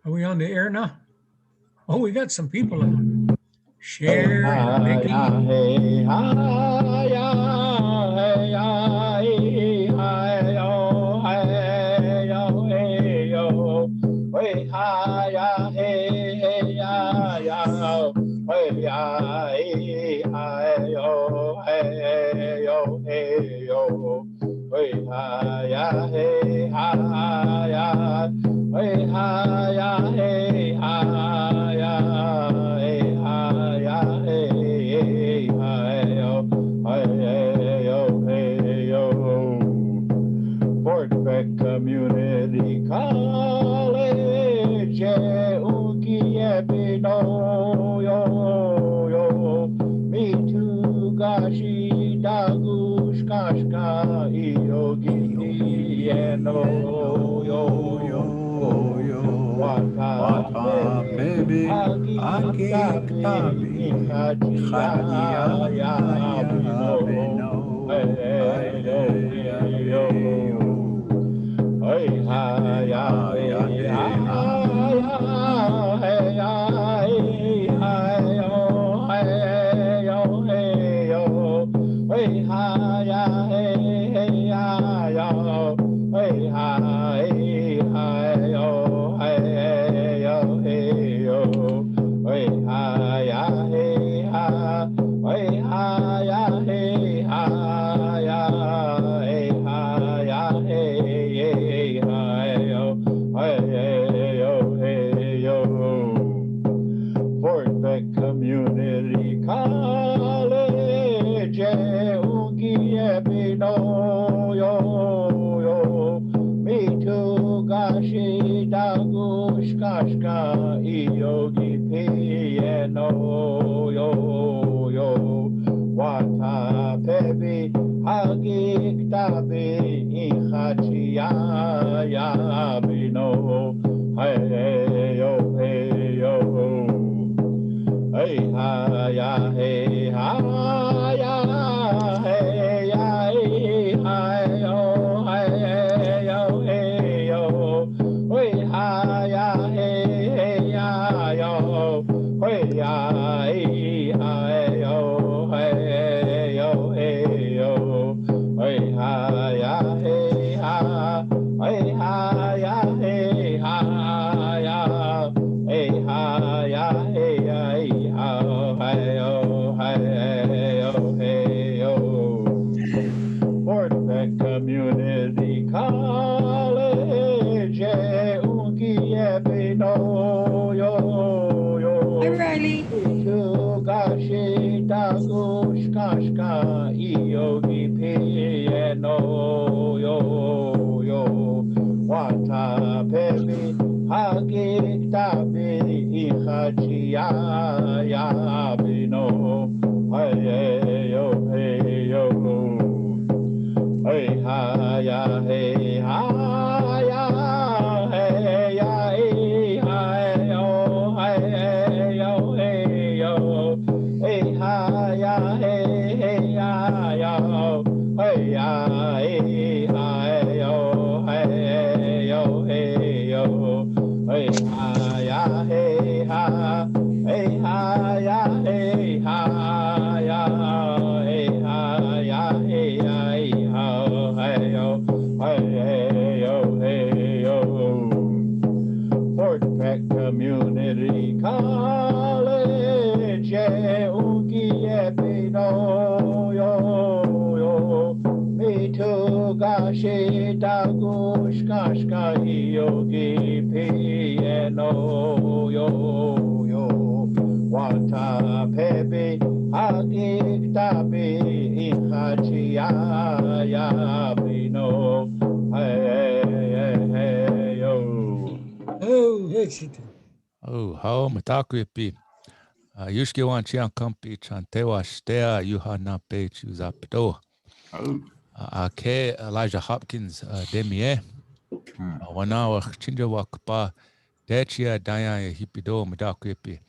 Are we on the air now? Oh, we got some people on. Sharon, Mickey. Hey, hi, hey, hey, hi, yo, hey, yo, hey, yo. Hey, hi, hey, hey, yo. Hey, hi, yo, hey, yo, hey, yo. Hey, hi, hey, hi, hey, hi, hey, hi, hey, hi, hey, hi, yo, hey, yo, hey, yo. Fort Beck Community College, Ukiepino, yo, me too, gashi, dagush, kashka, yogi, no, wata, Wata baby, baby, agi, agi tabi, tabi, ihaji, chaya ya, ya bino, beno, hey, hey yo. yo. Hey ha ya Ha ya hey hey ha ya ha. hey ya hey yo hey yo hey yo hey ha ya hey yo hey ha yo hey yo hey ha ya hey ya hey ya hey yo hey yo Fort Beck Community College, Ukiepino, yo, me too, gashi, dagush, kashka, yogi, piano, yo, wata, pebi, hagik, tabi, ihachi, ya, bino, hey, yo. Hey ha ya hey ha ya hey ya hey yo hey yo hey yo hey ha ya hey yo hey ya hey yo hey yo hey yo hey ha ya hey ya hey ya hey hey yo. Fort Beck Community College, Ukiepino, Hi, yo. Riley. Gashi Dagush Kashka Yogi Piano yo Wata Pebi Hagik Tabi Ihachi ya Bino hey yo hey ha ya hey ya hey yo hey ha hey yo hey hey yo Fort Peck Community College, Ukiepino, yo, me too, gashi, dagush, kashka, yogi, piano, yo, wata, pepe, agik, tabi, ihachi, ya, bino, hey, yo. Oh, exit. Oh, how matakuipi. Yushki wan chian kampi chantewa stea yuhana pe chuzapdo. Oh, Ake Elijah Hopkins demie. Wana chinja wakpa dechia daya hipido matakuipi.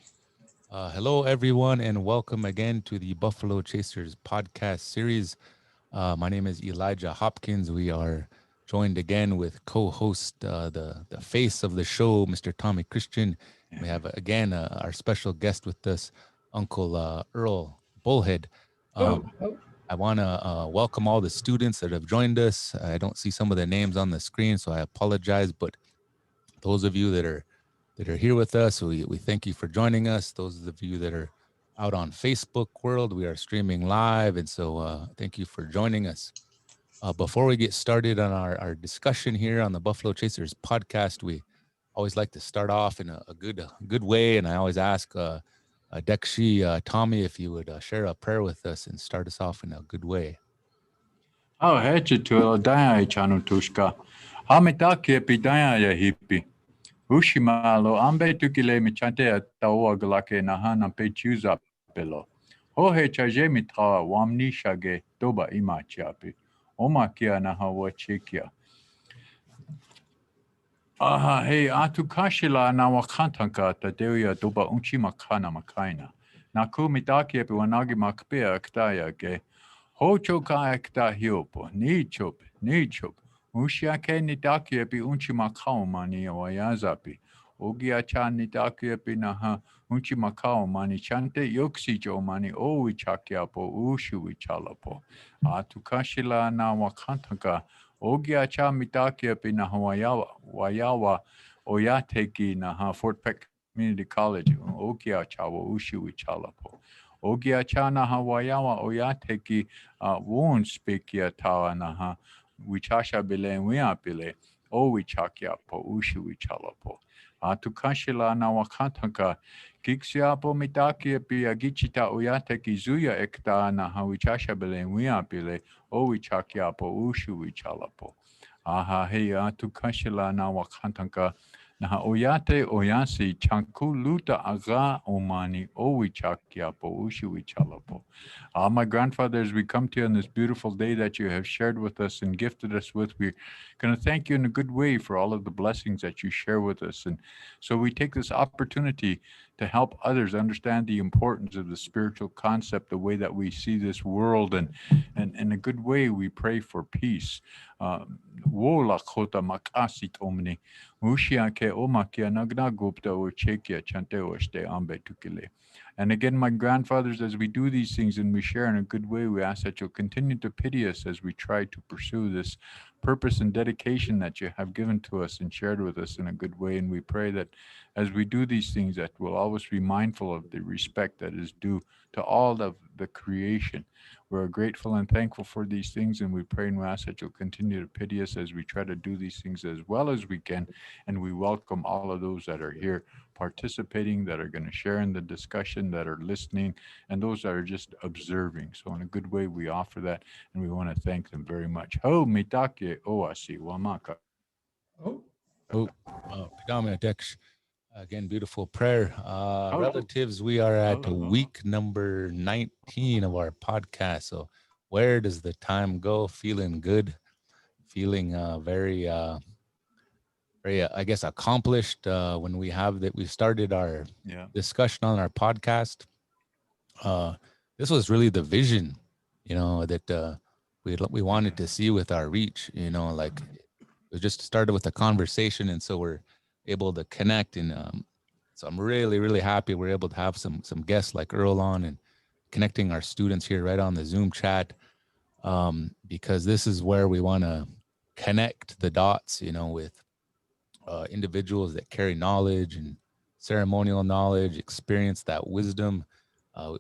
Hello, everyone, and welcome again to the Buffalo Chasers podcast series. My name is Elijah Hopkins. We are joined again with co-host, the face of the show, Mr. Tommy Christian. We have again our special guest with us, Uncle Earl Bullhead. I want to welcome all the students that have joined us. I don't see some of the names on the screen, so I apologize. But those of you that are here with us, we thank you for joining us. Those of you that are out on Facebook world, we are streaming live, and so thank you for joining us. Before we get started on our discussion here on the Buffalo Chasers podcast, we always like to start off in a good way, and I always ask Dekshi, Tommy, if you would share a prayer with us and start us off in a good way. Oh, heche tu daya chanu tushka. Hamitaki epidaya ya hippie. Ushimalo ambe tukile michante tawa galake nahana pechuza pelo. Hohe chaje mitra wamni shage toba ima chapi. Oma kia nahawa chikia. Aha, hey, atukashila na wakantanka tadeuya toba unchi makana makaina. Naku mitaki epi wanagi makpea ktaya ge. Hocho ka ekta hiopo, ni chop. Ushiake nitaki epi unchi makao mani wayazapi. Ogiacha nitaki epi naha unchi makao mani chante yoksijo mani owi chakiapo ushui chalapo. Atukashila na wakantaka. Ogiacha mitaki epi naha wayawa oyateki naha Fort Peck Community College. Ogiacha wa ushui chalapo. Ogiacha naha wayawa oyateki won speakia tawa naha. Wichasha bile wiapile o wichakia po ushi wichalapo. Atukashila na wakantanka kiksiapo mitaki epi agichita uyate kizuya ekta na wichasha bile wiapile o wichakia po ushi wichalapo. Aha he atukashila na wakantanka na oyate oyasi chanku luta aga omani o wichakia po ushi wichalapo. My grandfather, as we come to you on this beautiful day that you have shared with us and gifted us with, we're going to thank you in a good way for all of the blessings that you share with us. And so we take this opportunity to help others understand the importance of the spiritual concept, the way that we see this world, and in a good way we pray for peace. Wola kota makasit omni, mushia ke omakia nagna gupta o chekia chante oshte ambe tukile. And again, my grandfathers, as we do these things and we share in a good way, we ask that you'll continue to pity us as we try to pursue this purpose and dedication that you have given to us and shared with us in a good way. And we pray that as we do these things, that we'll always be mindful of the respect that is due to all of the creation. We're grateful and thankful for these things, and we pray and we ask that you'll continue to pity us as we try to do these things as well as we can. And we welcome all of those that are here participating, that are going to share in the discussion, that are listening, and those that are just observing. So in a good way, we offer that, and we want to thank them very much. Ho mitake oasi wamaka. Pidame Deksh. Again, beautiful prayer. Relatives, we are at week number 19 of our podcast. So where does the time go? Feeling good, feeling very, I guess, accomplished when we have that. We started our discussion on our podcast. This was really the vision, that we wanted to see with our reach, like it just started with a conversation. And so we're able to connect. And so I'm really, really happy we're able to have some guests like Earl on and connecting our students here right on the Zoom chat, because this is where we want to connect the dots, with individuals that carry knowledge and ceremonial knowledge, experience that wisdom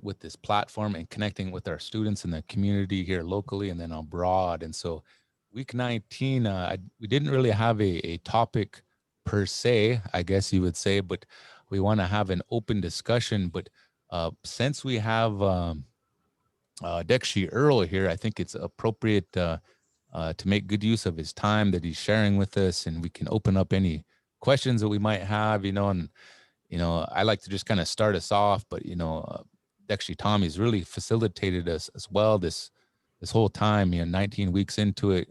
with this platform, and connecting with our students in the community here locally and then abroad. And so week 19, we didn't really have a topic per se, I guess you would say, but we want to have an open discussion. But since we have Dekshi Earl here, I think it's appropriate to make good use of his time that he's sharing with us, and we can open up any questions that we might have, and I like to just kind of start us off, but Dekshi Tommy's really facilitated us as well this whole time, 19 weeks into it.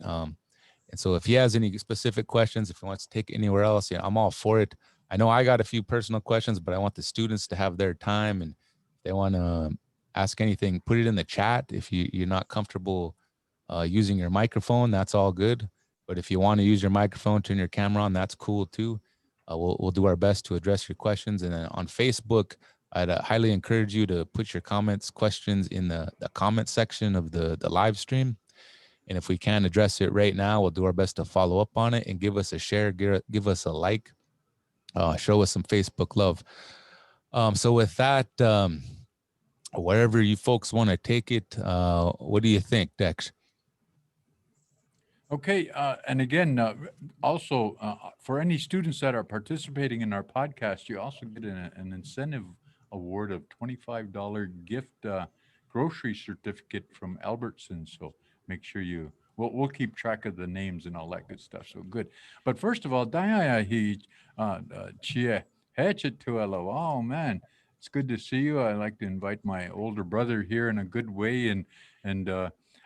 And so if he has any specific questions, if he wants to take anywhere else, I'm all for it. I know I got a few personal questions, but I want the students to have their time, and if they want to ask anything, put it in the chat. If you're not comfortable using your microphone, that's all good. But if you want to use your microphone, turn your camera on, that's cool too. We'll do our best to address your questions. And then on Facebook, I'd highly encourage you to put your comments, questions in the comment section of the live stream. And if we can address it right now, we'll do our best to follow up on it, and give us a share, give us a like, show us some Facebook love. So with that, wherever you folks want to take it, what do you think, Dex? Okay, and again, also for any students that are participating in our podcast, you also get an incentive award of $25 gift grocery certificate from Albertsons. So make sure we'll keep track of the names and all that good stuff. So good. But first of all, oh man, it's good to see you. I like to invite my older brother here in a good way, and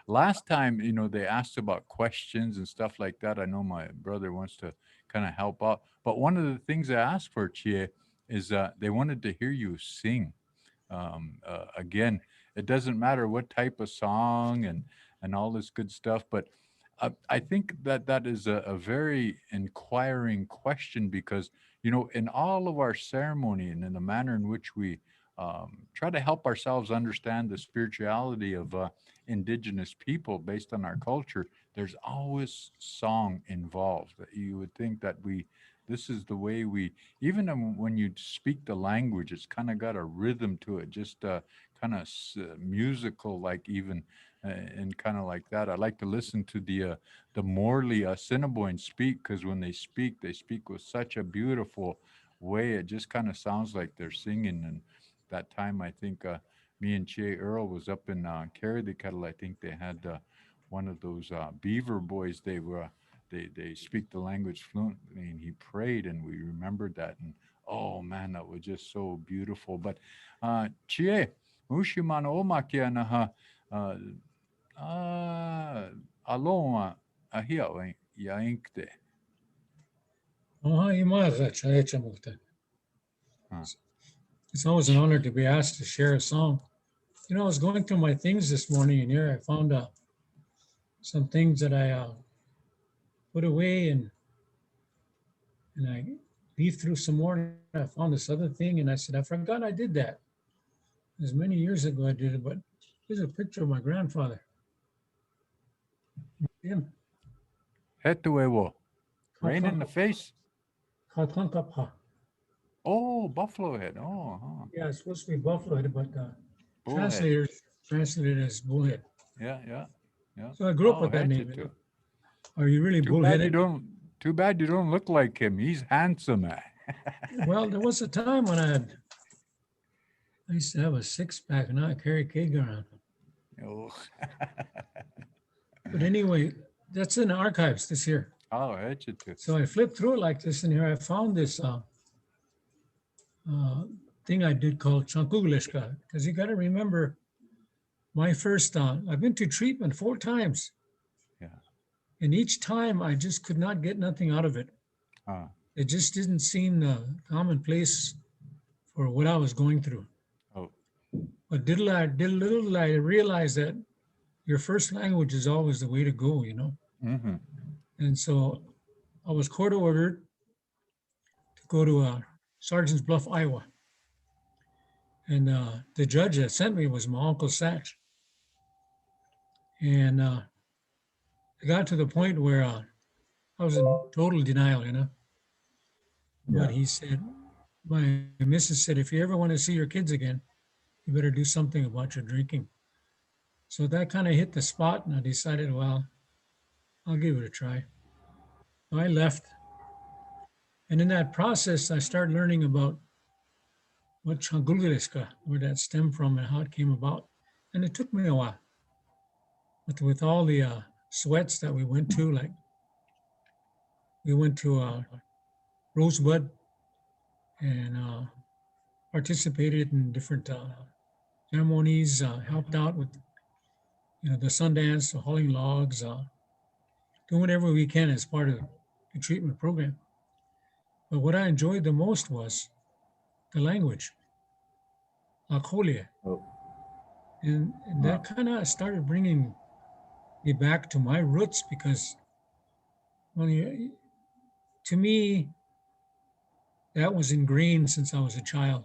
last time, they asked about questions and stuff like that. I know my brother wants to kind of help out. But one of the things I asked for, Chie, is they wanted to hear you sing. Again, it doesn't matter what type of song and all this good stuff, but I think that is a very inquiring question, because, in all of our ceremony and in the manner in which we try to help ourselves understand the spirituality of indigenous people based on our culture, there's always song involved. You would think that this is the way even when you speak the language, it's kind of got a rhythm to it, just kind of musical, like even, and kind of like that. I like to listen to the Morley Assiniboine speak, because when they speak with such a beautiful way. It just kind of sounds like they're singing. And that time, I think me and Che Earl was up in Carry the Kettle. I think they had one of those Beaver boys. They speak the language fluently, and he prayed, and we remembered that. And oh man, that was just so beautiful. But Che, Mushiman Omakia Naha Aloma Ahia Yankte. It's always an honor to be asked to share a song. I was going through my things this morning, and here I found some things that I put away, and I leafed through some more, and I found this other thing, and I said, I forgot I did that. As many years ago I did it, but here's a picture of my grandfather. Him. Hetuewo. Rain in the face. Katankapa. Oh, buffalo head. Oh, huh. Yeah, it's supposed to be buffalo head, but Bullhead. translators translated as bullhead. Yeah. So I grew up with that name. Too. Are you really bullheaded? Too bad you don't look like him. He's handsome. Well, there was a time when I used to have a six-pack, and I carry a keg around. Oh. But anyway, that's in the archives this year. Oh, too. So I flipped through it like this, and here I found this thing I did called Chankuglishka, because you got to remember my first, I've been to treatment 4 times. Yeah. And each time I just could not get nothing out of it. It just didn't seem commonplace for what I was going through. Oh. But little I realized that your first language is always the way to go, Mm-hmm. And so I was court ordered to go to Sergeant's Bluff, Iowa. And the judge that sent me was my Uncle Satch. And I got to the point where I was in total denial, Yeah. But he said, my missus said, if you ever want to see your kids again, you better do something about your drinking. So that kind of hit the spot, and I decided, well, I'll give it a try. So I left. And in that process, I started learning about what Changulgariska, where that stemmed from and how it came about. And it took me a while. But with all the sweats that we went to, like we went to Rosebud and participated in different ceremonies, helped out with, the Sundance, the hauling logs, doing whatever we can as part of the treatment program. But what I enjoyed the most was the language, Akolia. Oh. And that kind of started bringing me back to my roots, because Well, to me, that was ingrained since I was a child.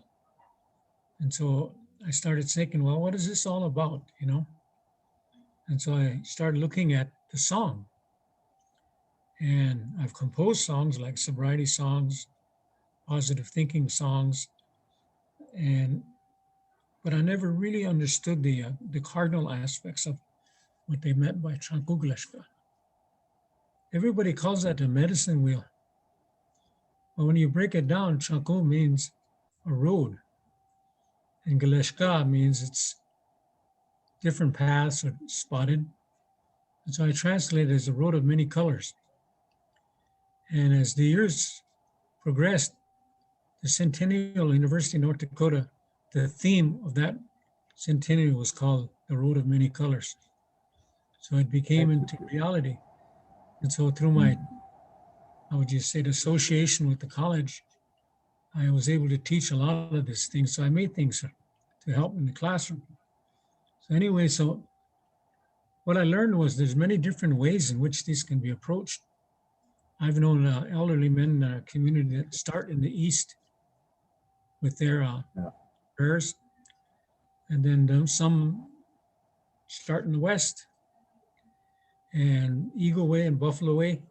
And so I started thinking, well, what is this all about, you know? And so I started looking at the song. And I've composed songs like sobriety songs, positive thinking songs, and but I never really understood the cardinal aspects of what they meant by Chankuglashka. Everybody calls that the medicine wheel. But when you break it down, Chanku means a road, and Galeshka means it's different paths are spotted. And so I translate it as a road of many colors. And as the years progressed, the Centennial University of North Dakota, the theme of that centennial was called the Road of Many Colors. So it became into reality. And so through my, how would you say, the association with the college, I was able to teach a lot of these things. So I made things to help in the classroom. So anyway, so what I learned was there's many different ways in which these can be approached. I've known elderly men in our community that start in the East with their prayers, and then some start in the West, and Eagle Way and Buffalo Way.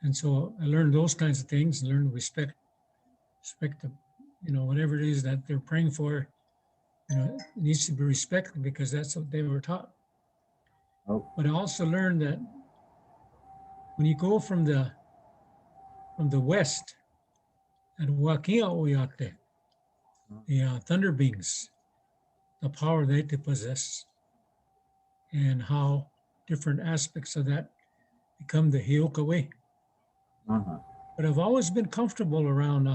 And so I learned those kinds of things and learned to respect the, you know, whatever it is that they're praying for, you know, it needs to be respected because that's what they were taught. Oh. But I also learned that when you go from the West at Wakia Oyate, the thunder beings, the power they possess, and how different aspects of that become the Hioka way. But I've always been comfortable around,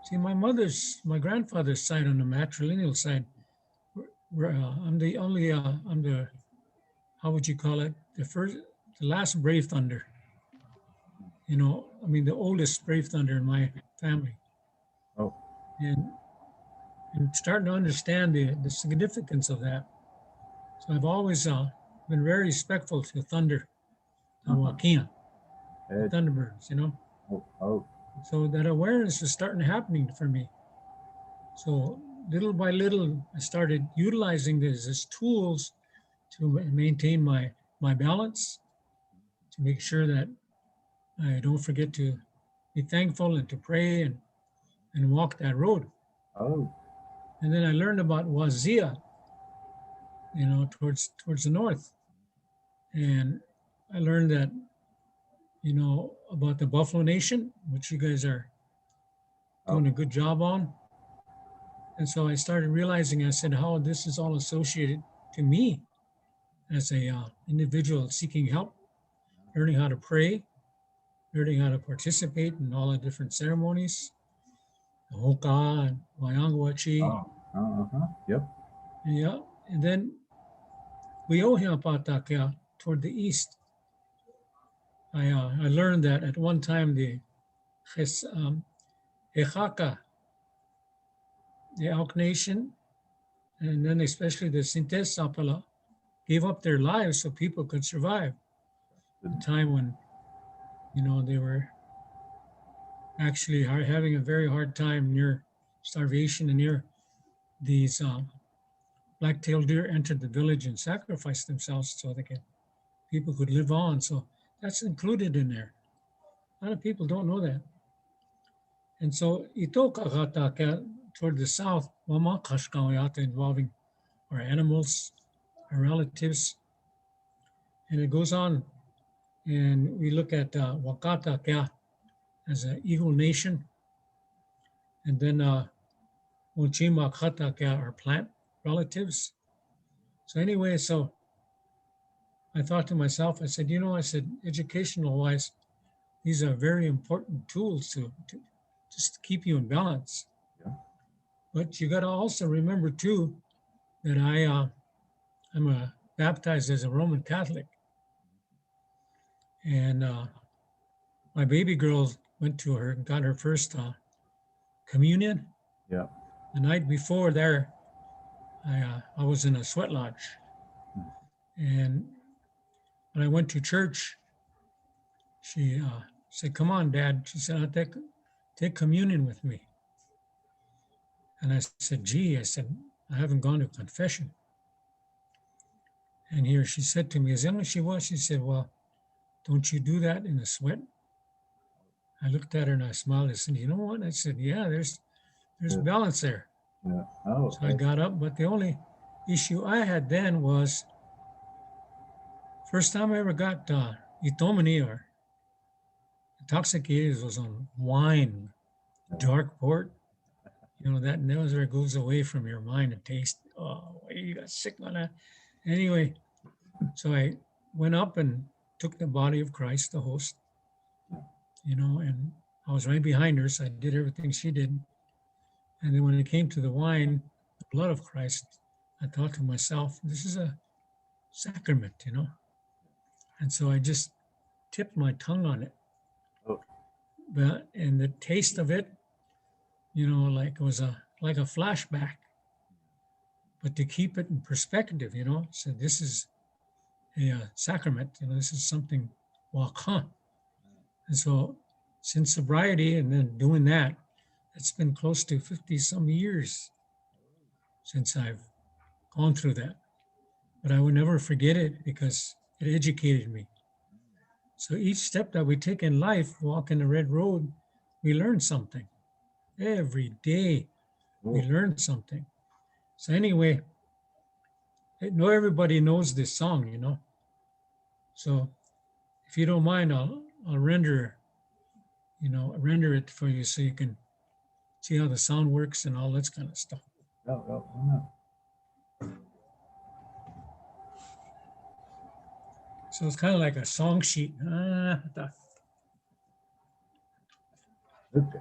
see, my grandfather's side on the matrilineal side, I'm the, how would you call it? The last brave thunder. You know, I mean, the oldest brave thunder in my family. Oh. And starting to understand the significance of that. So I've always been very respectful to thunder, the Wakina, the Thunderbirds, you know. Oh. So that awareness is starting happening for me. So little by little, I started utilizing this as tools to maintain my balance, to make sure that I don't forget to be thankful and to pray and walk that road. Oh. And then I learned about Wazia, you know, towards the north. And I learned that, you know, about the Buffalo Nation, which you guys are doing a good job on. And so I started realizing, I said, how this is all associated to me as a individual seeking help, learning how to pray, learning how to participate in all the different ceremonies, the Hoka and Wayangwachi. Yep. Yeah. And then Wiohiapatakia toward the east. I learned that at one time the Echaka, the Elk Nation, and then especially the Sintes Sapala, gave up their lives so people could survive. A time when, you know, they were actually having a very hard time near starvation, and near these black-tailed deer entered the village and sacrificed themselves so people could live on. So that's included in there. A lot of people don't know that. And so Itokakataka toward the south, Wamakashkawayata, involving our animals, our relatives. And it goes on, and we look at Wakataka as an Eagle Nation. And then Mochimakataka, our plant relatives. So anyway, so I thought to myself, I said, you know, I said, educational wise, these are very important tools to just keep you in balance. Yeah. But you got to also remember too that I'm baptized as a Roman Catholic, and my baby girl went to her and got her first communion. Yeah. The night before there, I was in a sweat lodge, and when I went to church, she said, "Come on, Dad." She said, "I'll take communion with me." And I said, "Gee," I said, "I haven't gone to confession." And here she said to me, as young as she was, she said, "Well, don't you do that in a sweat?" I looked at her and I smiled. I said, "You know what?" I said, "Yeah, there's Yeah. balance there." Yeah. Oh, So I got up, but the only issue I had then was first time I ever got itomani or intoxicated was on wine, dark port. You know, that never goes away from your mind and taste. Oh, you got sick on that. Anyway, so I went up and took the body of Christ, the host, you know, and I was right behind her, so I did everything she did. And then when it came to the wine, the blood of Christ, I thought to myself, this is a sacrament, you know. And so I just tipped my tongue on it. Oh. But and the taste of it, you know, like it was like a flashback. But to keep it in perspective, you know, so this is a sacrament, you know, this is something wakhan. And so since sobriety and then doing that, it's been close to 50 some years since I've gone through that. But I would never forget it because it educated me. So each step that we take in life, walking the red road, we learn something. Every day we oh, learn something. So anyway, not everybody knows this song, you know. So if you don't mind, I'll render it for you so you can see how the sound works and all that kind of stuff. oh, oh, oh, So it's kind of like a song sheet. okay.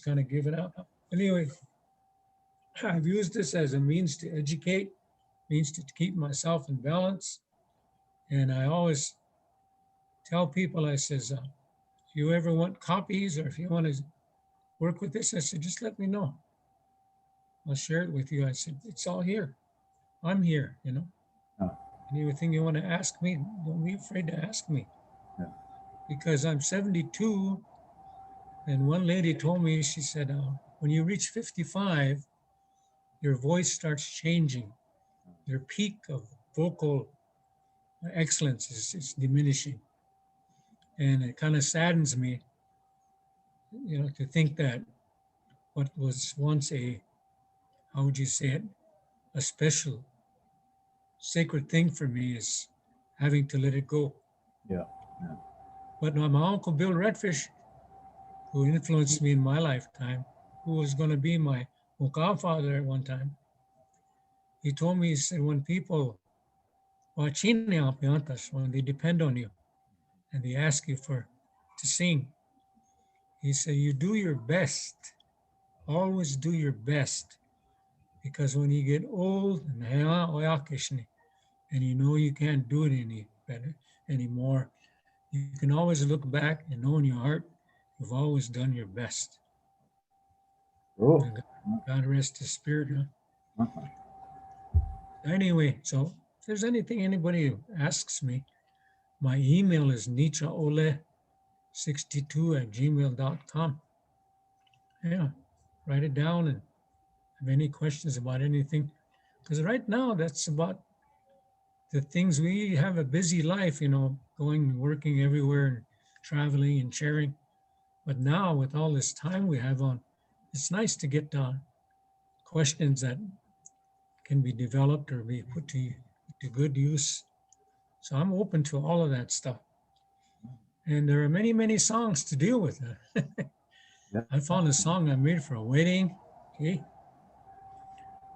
Kind of give it up. Anyway, I've used this as a means to educate, means to keep myself in balance. And I always tell people, I says, if you ever want copies or if you want to work with this, I said, just let me know. I'll share it with you. I said, it's all here. I'm here, you know. Yeah. Anything you want to ask me, don't be afraid to ask me. Yeah. Because I'm 72, and one lady told me, she said, when you reach 55, your voice starts changing. Your peak of vocal excellence is diminishing. And it kind of saddens me, you know, to think that what was once a, how would you say it, a special, sacred thing for me is having to let it go. Yeah. But my uncle Bill Redfish, who influenced me in my lifetime, who was going to be my godfather at one time, he told me, he said, when people, when they depend on you and they ask you to sing, he said, you do your best, always do your best, because when you get old and you know you can't do it any better anymore, you can always look back and know in your heart you've always done your best. Oh. And God rest his spirit. Huh? Uh-huh. Anyway, so if there's anything anybody asks me, my email is nichaole62@gmail.com. Yeah, write it down and have any questions about anything. Because right now, that's about the things. We have a busy life, you know, going, working everywhere and traveling and sharing. But now with all this time we have on, it's nice to get questions that can be developed or be put to good use. So I'm open to all of that stuff. And there are many, many songs to deal with. Yeah. I found a song I made for a wedding. Okay.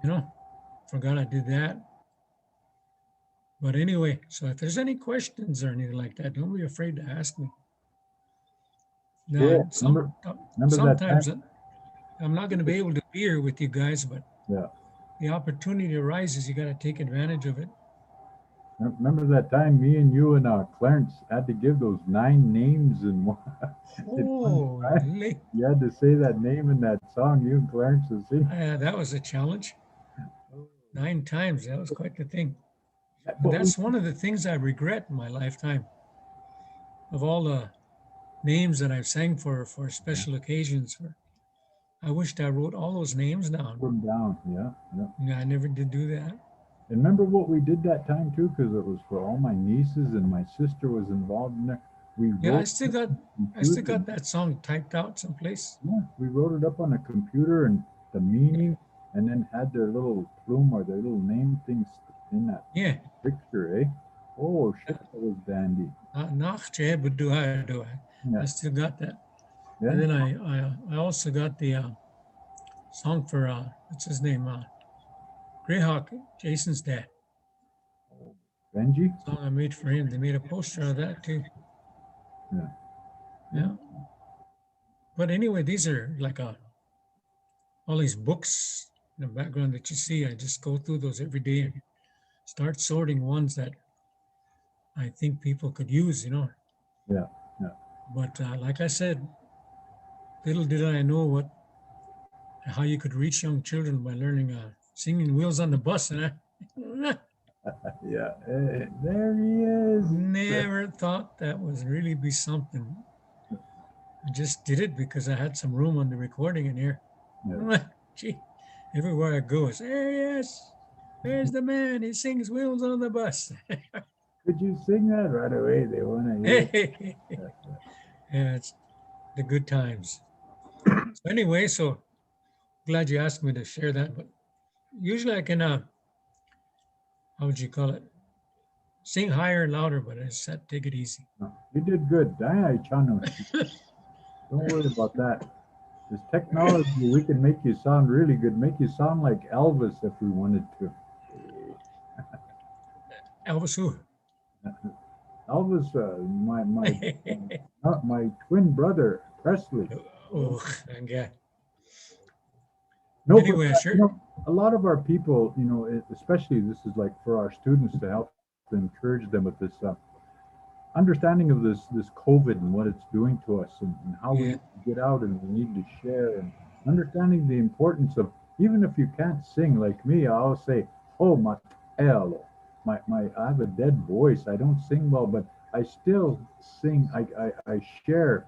You know, forgot I did that. But anyway, so if there's any questions or anything like that, don't be afraid to ask me. Now, Yeah, remember that sometimes time? I'm not going to be able to be here with you guys, but Yeah. the opportunity arises, you got to take advantage of it. Remember that time me and you and Clarence had to give those 9 names in one. Oh, You had to say that name in that song. You and Clarence was singing. that was a challenge. 9 times, that was quite the thing. But And that's one of the things I regret in my lifetime. Of all the names that I've sang for special occasions, I wished I wrote all those names down. put them down. Yeah. Yeah, I never did do that. And remember what we did that time too, because it was for all my nieces and my sister was involved in there. Yeah, I wrote still got that song typed out someplace. Yeah, we wrote it up on a computer and the meaning, and then had their little plume or their little name things in that Yeah. picture, eh? Oh shit, that was dandy. I Yeah. still got that. Yeah. And then I also got the song for what's his name? Greyhawk, Jason's dad. Benji? Song I made for him. They made a poster of that too. Yeah. Yeah. But anyway, these are like all these books in the background that you see. I just go through those every day and start sorting ones that I think people could use, you know. Yeah. But like I said, little did I know how you could reach young children by learning singing Wheels on the Bus. And Yeah. Hey, there he is. never thought that would really be something. I just did it because I had some room on the recording in here. Yeah. Gee, everywhere I go, it's, there he is. There's the man. He sings Wheels on the Bus. Could you sing that right away? They want to hear it. Yeah, it's the good times. So anyway, so glad you asked me to share that. But usually I can, how would you call it? Sing higher and louder, but I said take it easy. No, you did good. Don't worry about that. This technology, we can make you sound really good, make you sound like Elvis if we wanted to. Elvis who? Elvis, my twin brother, Presley. Oh, yeah. No, Anyway, but, sure. you know, a lot of our people, you know, especially this is like for our students to help to encourage them with this understanding of this COVID and what it's doing to us and how we Yeah. need to get out and we need to share and understanding the importance of, even if you can't sing like me, I'll say, "Oh, Matelo." I have a dead voice. I don't sing well, but I still sing. I share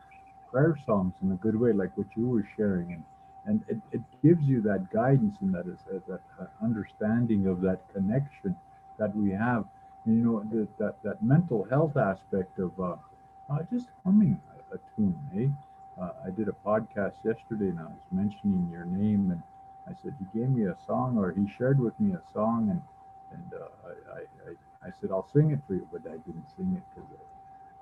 prayer songs in a good way, like what you were sharing, and it gives you that guidance and that understanding of that connection that we have. And, you know, that mental health aspect of just humming a tune, eh? I did a podcast yesterday and I was mentioning your name, and I said he gave me a song, or he shared with me a song, and I said I'll sing it for you, but I didn't sing it because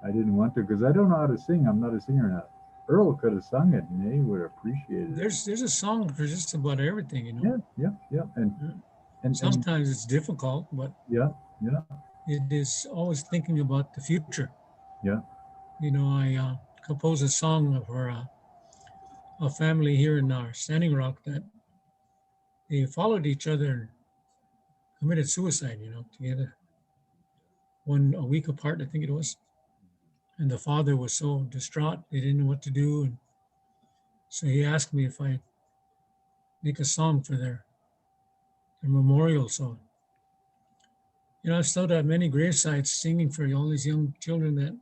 I didn't want to, because I don't know how to sing. I'm not a singer now. Earl could have sung it, and he would have appreciated it. There's a song for just about everything, you know. Yeah, and Sometimes it's difficult, but yeah, yeah, it is always thinking about the future. yeah. You know, I composed a song for a family here in our Standing Rock that they followed each other and committed suicide, you know, together. One a week apart, I think it was. And the father was so distraught, they didn't know what to do. And so he asked me if I'd make a song for their memorial. So, you know, I've stood at many gravesites singing for all these young children that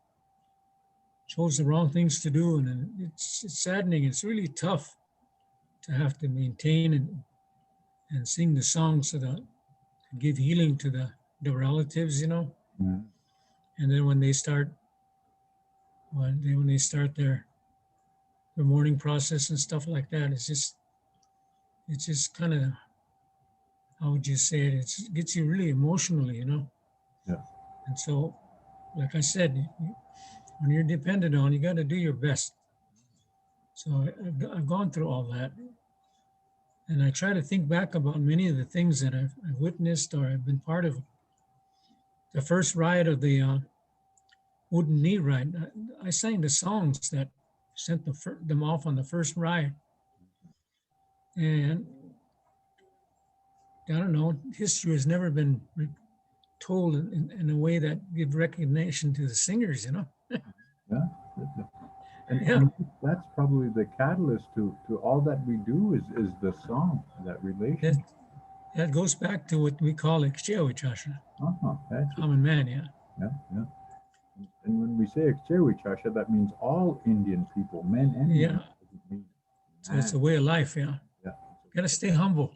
chose the wrong things to do. And it's saddening. It's really tough to have to maintain and sing the songs so that to give healing to the relatives, you know. Yeah. And then when they start their mourning process and stuff like that, it's just kind of, how would you say it? It gets you really emotionally, you know. Yeah. And so, like I said, when you're dependent on, you got to do your best. So I've gone through all that, and I try to think back about many of the things that I've witnessed or I've been part of. The first riot of the Wooden Knee riot, I sang the songs that sent them off on the first riot, and I don't know, history has never been told in a way that give recognition to the singers, you know. Yeah. And, Yeah. and that's probably the catalyst to all that we do is the song, that relationship. That goes back to what we call Ikchewichasha, That's it. common man, yeah. Yeah. And when we say Ikchewichasha, that means all Indian people, men and Yeah. women. Doesn't mean So it's a way of life, yeah. Yeah. Gotta stay humble.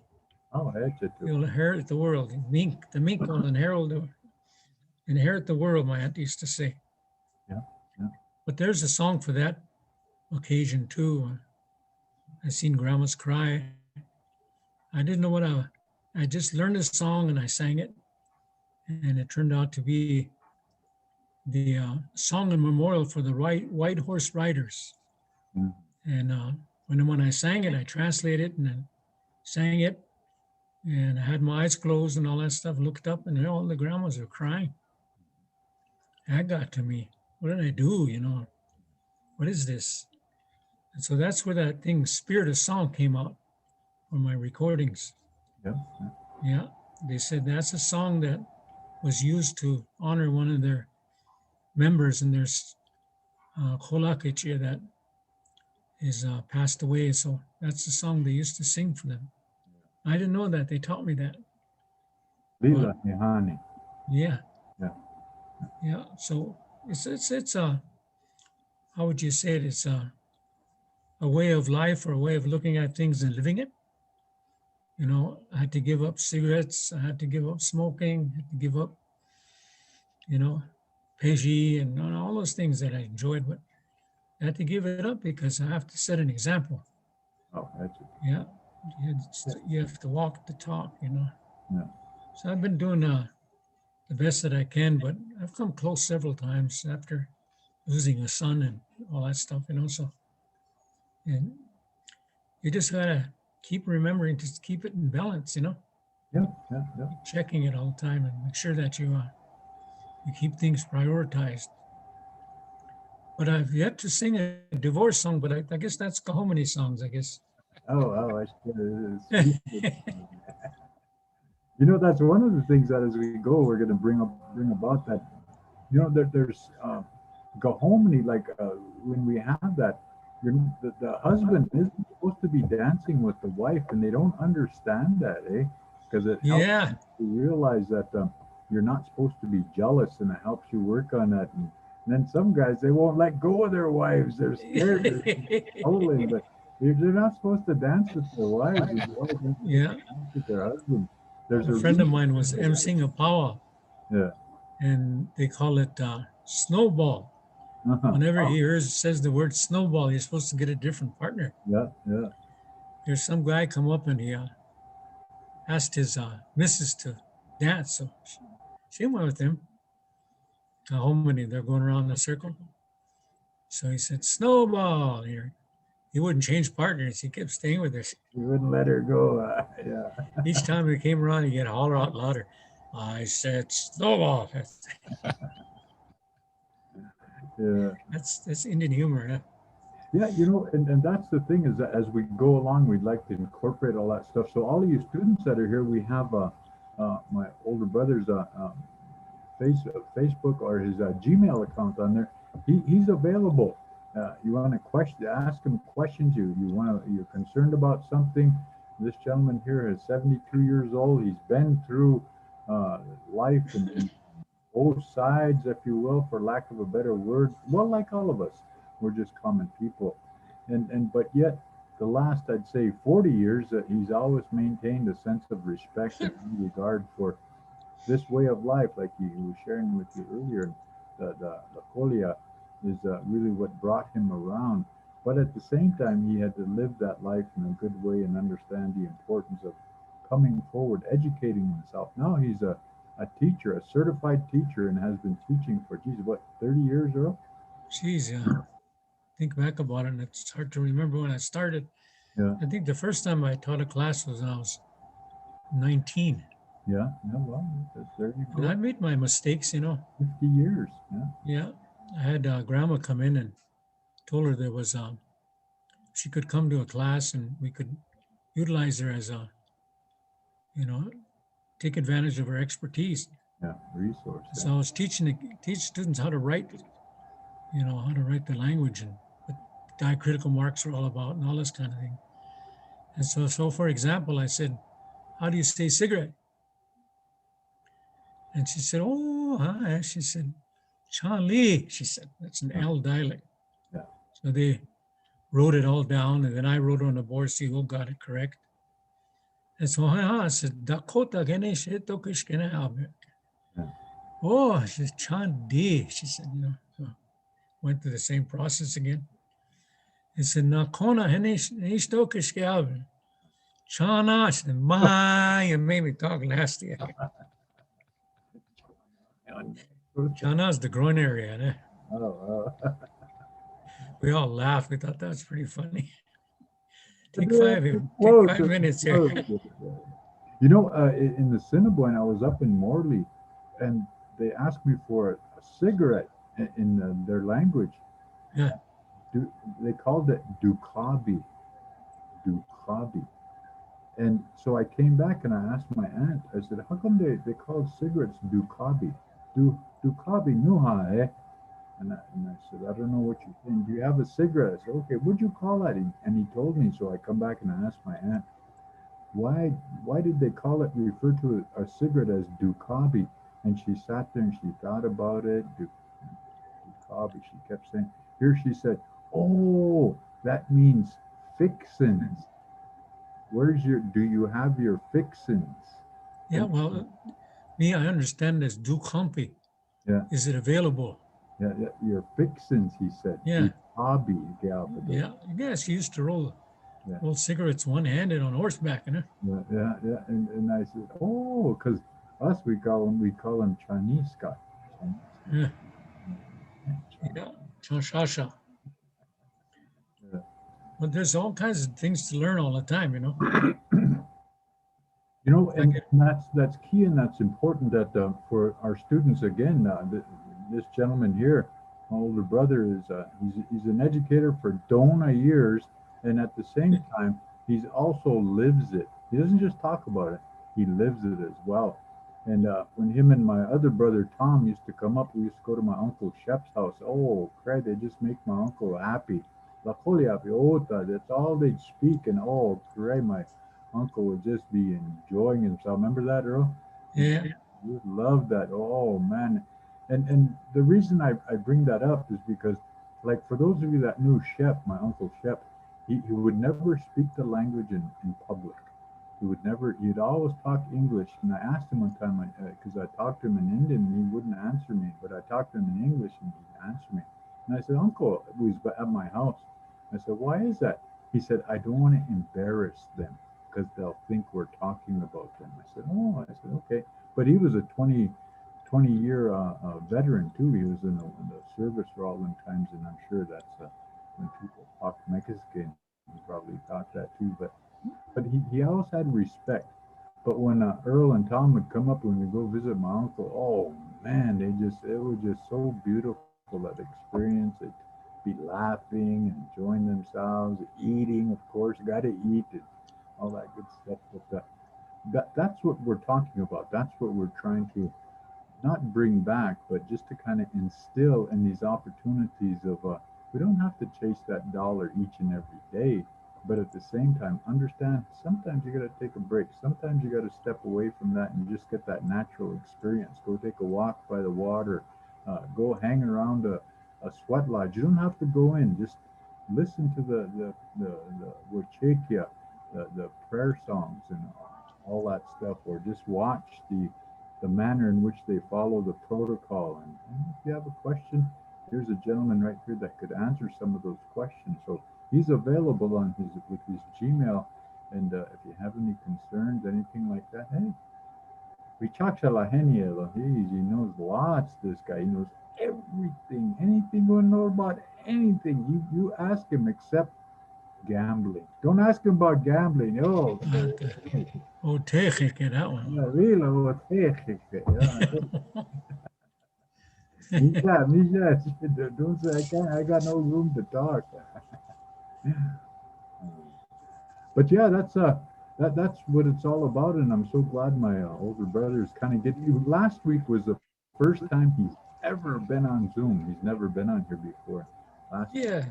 Oh, that's it too. You'll inherit the world. The mink will inherit the world, my aunt used to say. Yeah. But there's a song for that occasion too. I seen grandmas cry. I didn't know what I just learned this song and I sang it, and it turned out to be the song and memorial for the white horse riders. Mm. And when I sang it, I translated and then sang it, and I had my eyes closed and all that stuff. Looked up, and all the grandmas were crying. That got to me. What did I do? You know, what is this? And so that's where that thing, Spirit of Song, came out from my recordings. Yeah. Yeah, they said that's a song that was used to honor one of their members in their Kolakechia that is passed away. So that's the song they used to sing for them. I didn't know that. They taught me that. Lila Nihani. Yeah. Yeah. Yeah. So it's how would you say it? It's a way of life or a way of looking at things and living it. You know, I had to give up cigarettes. I had to give up smoking. I had to give up, you know, Peji and all those things that I enjoyed, but I had to give it up because I have to set an example. Oh, that's it. Yeah. You have to walk the talk, you know. Yeah. So I've been doing the best that I can, but I've come close several times after losing a son and all that stuff, you know. So, and you just gotta keep remembering to keep it in balance, you know. Yeah. Keep checking it all the time and make sure that you keep things prioritized. But I've yet to sing a divorce song, but I guess that's Kahominy songs, I guess. Oh, I see. You know, that's one of the things that as we go, we're going to bring about that. You know, there's Gahominy, like when we have that, the husband isn't supposed to be dancing with the wife, and they don't understand that, eh? Because it helps Yeah. you to realize that you're not supposed to be jealous, and it helps you work on that. And then some guys, they won't let go of their wives. They're scared. They're totally, but they're not supposed to dance with their wives. The wives aren't supposed Yeah. to dance with their husband. There's A a friend of reason mine was for that. emceeing a powwow, Yeah. and they call it snowball. Whenever he says the word snowball, you're supposed to get a different partner. Yeah, yeah. There's some guy come up and he asked his missus to dance, so she went with him. How many? They're going around the circle. So he said, snowball here. He wouldn't change partners. He kept staying with her. You wouldn't let her go. Yeah. Each time he came around, he'd get holler out louder. I said, snowball. Yeah. That's Indian humor. Huh? Yeah, and that's the thing is that as we go along, we'd like to incorporate all that stuff. So all of you students that are here, we have my older brother's Facebook or his Gmail account on there. He's available. You want to ask him questions. You're concerned about something. This gentleman here is 72 years old. He's been through life and both sides, if you will, for lack of a better word. Well, like all of us, we're just common people, but yet the last, I'd say, 40 years, he's always maintained a sense of respect and regard for this way of life, like he was sharing with you earlier. The Kolia is really what brought him around. But at the same time, he had to live that life in a good way and understand the importance of coming forward, educating himself. Now he's a teacher, a certified teacher, and has been teaching for, 30 years, Earl? Geez, think back about it, and it's hard to remember when I started. Yeah. I think the first time I taught a class was when I was 19. Yeah, well, there you And I go. made my mistakes, 50 years, yeah. Yeah, I had grandma come in and told her there was she could come to a class and we could utilize her as take advantage of her expertise. Yeah, resource. So I was teach students how to write, how to write the language and what diacritical marks are all about and all this kind of thing. And so for example, I said, how do you say cigarette? And she said, oh, hi. She said, Charlie. She said, that's an L dialect. Yeah. So they wrote it all down, and then I wrote on the board, see who got it correct. And so I said, Dakota, oh, she said, Chandi. She said, so went through the same process again. He said, Nakona, Chana. She said, my, you made me talk nasty. Chana's the groin area. Eh? Oh, We all laughed. We thought that was pretty funny. Take 5 minutes here. You know, in the Cinnabon, I was up in Morley, and they asked me for a cigarette in their language. Yeah. They called it dukabi. And so I came back and I asked my aunt, I said, how come they call cigarettes dukabi? Dukabi nuha, eh? And I said, I don't know what you think. Do you have a cigarette? I said, okay, what'd you call that? And he told me, so I come back and I asked my aunt, why did they refer to a cigarette as dukabi? And she sat there and she thought about it. Dukabi, she kept saying, here she said, oh, that means fixins. Do you have your fixins? Yeah, well, me, I understand as dukampi. Yeah. Is it available? Yeah, your fixins, he said. Yeah. Hobby, Yeah, I guess he used to roll Yeah. cigarettes one-handed on horseback, Yeah. And I said, oh, because us, we call him Chinese guy. Yeah. Shasha. Yeah. But there's all kinds of things to learn all the time, And that's key and that's important that for our students, again, this gentleman here, my older brother, is he's an educator for Dona years, and at the same time, he's also lives it. He doesn't just talk about it, he lives it as well. And when him and my other brother, Tom, used to come up, we used to go to my Uncle Shep's house. Oh, crap, they just make my uncle happy. La Folia Piota. That's all they'd speak. And oh, great, my uncle would just be enjoying himself. Remember that, Earl? Yeah. You love that. Oh man. And the reason I bring that up is because, like, for those of you that knew Shep, my uncle Shep, he would never speak the language in public. He would never, he'd always talk English. And I asked him one time, because I talked to him in Indian and he wouldn't answer me, but I talked to him in English and he'd answer me. And I said, Uncle, he was at my house. I said, why is that? He said, I don't want to embarrass them because they'll think we're talking about them. I said, oh, I said, okay. But he was a 20-year veteran too. He was in the service for all them times. And I'm sure that's when people talk Mexican, he probably thought that too. But he always had respect. But when Earl and Tom would come up when we go visit my uncle, oh man, it was just so beautiful, that experience. They'd be laughing and enjoying themselves, eating, of course, you got to eat and all that good stuff. But that's what we're talking about. That's what we're trying to not bring back, but just to kind of instill in these opportunities of we don't have to chase that dollar each and every day, but at the same time understand sometimes you got to take a break. Sometimes you got to step away from that and just get that natural experience. Go take a walk by the water, go hang around a sweat lodge. You don't have to go in. Just listen to the Wachekia, the prayer songs and all that stuff, or just watch the manner in which they follow the protocol. And if you have a question, here's a gentleman right here that could answer some of those questions. So he's available on with his Gmail. And if you have any concerns, anything like that, hey, he knows lots. This guy, he knows everything, anything you want to know about anything. You ask him except gambling. Don't ask him about gambling. Oh, Oh, Tejique, that one. yeah, really, don't say I got no room to talk. But yeah, that's what it's all about, and I'm so glad my older brother is kind of getting. Last week was the first time he's ever been on Zoom. He's never been on here before. Yeah.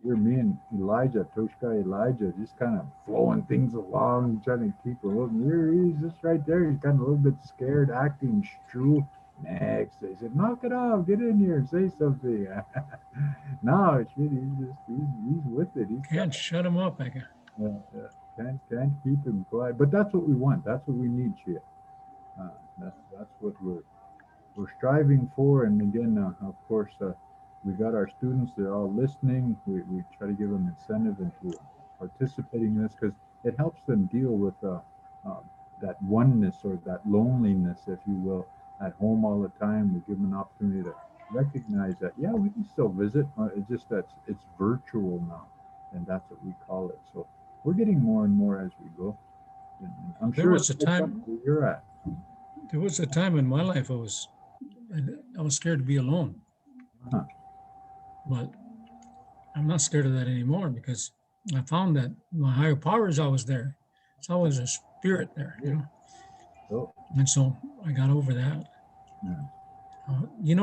Here, me and Elijah, Toshka Elijah, just kind of flowing things along, trying to keep a little. Here he's just right there. He's kind of a little bit scared, acting true. Next, they said, "Knock it off, get in here, and say something." No, shit, he's with it. Can't shut him up, I guess. Can't keep him quiet. But that's what we want. That's what we need, shit. That's what we're striving for. And again, of course, we got our students. They're all listening. We try to give them incentive into participating in this because it helps them deal with that oneness or that loneliness, if you will, at home all the time. We give them an opportunity to recognize that, yeah, we can still visit. It's just that it's virtual now, and that's what we call it. So we're getting more and more as we go. And I'm There sure was a time- where you're at. There was a time in my life I was scared to be alone. Huh. But I'm not scared of that anymore because I found that my higher power is always there. It's always a spirit there, you know. So, And so I got over that. yeah.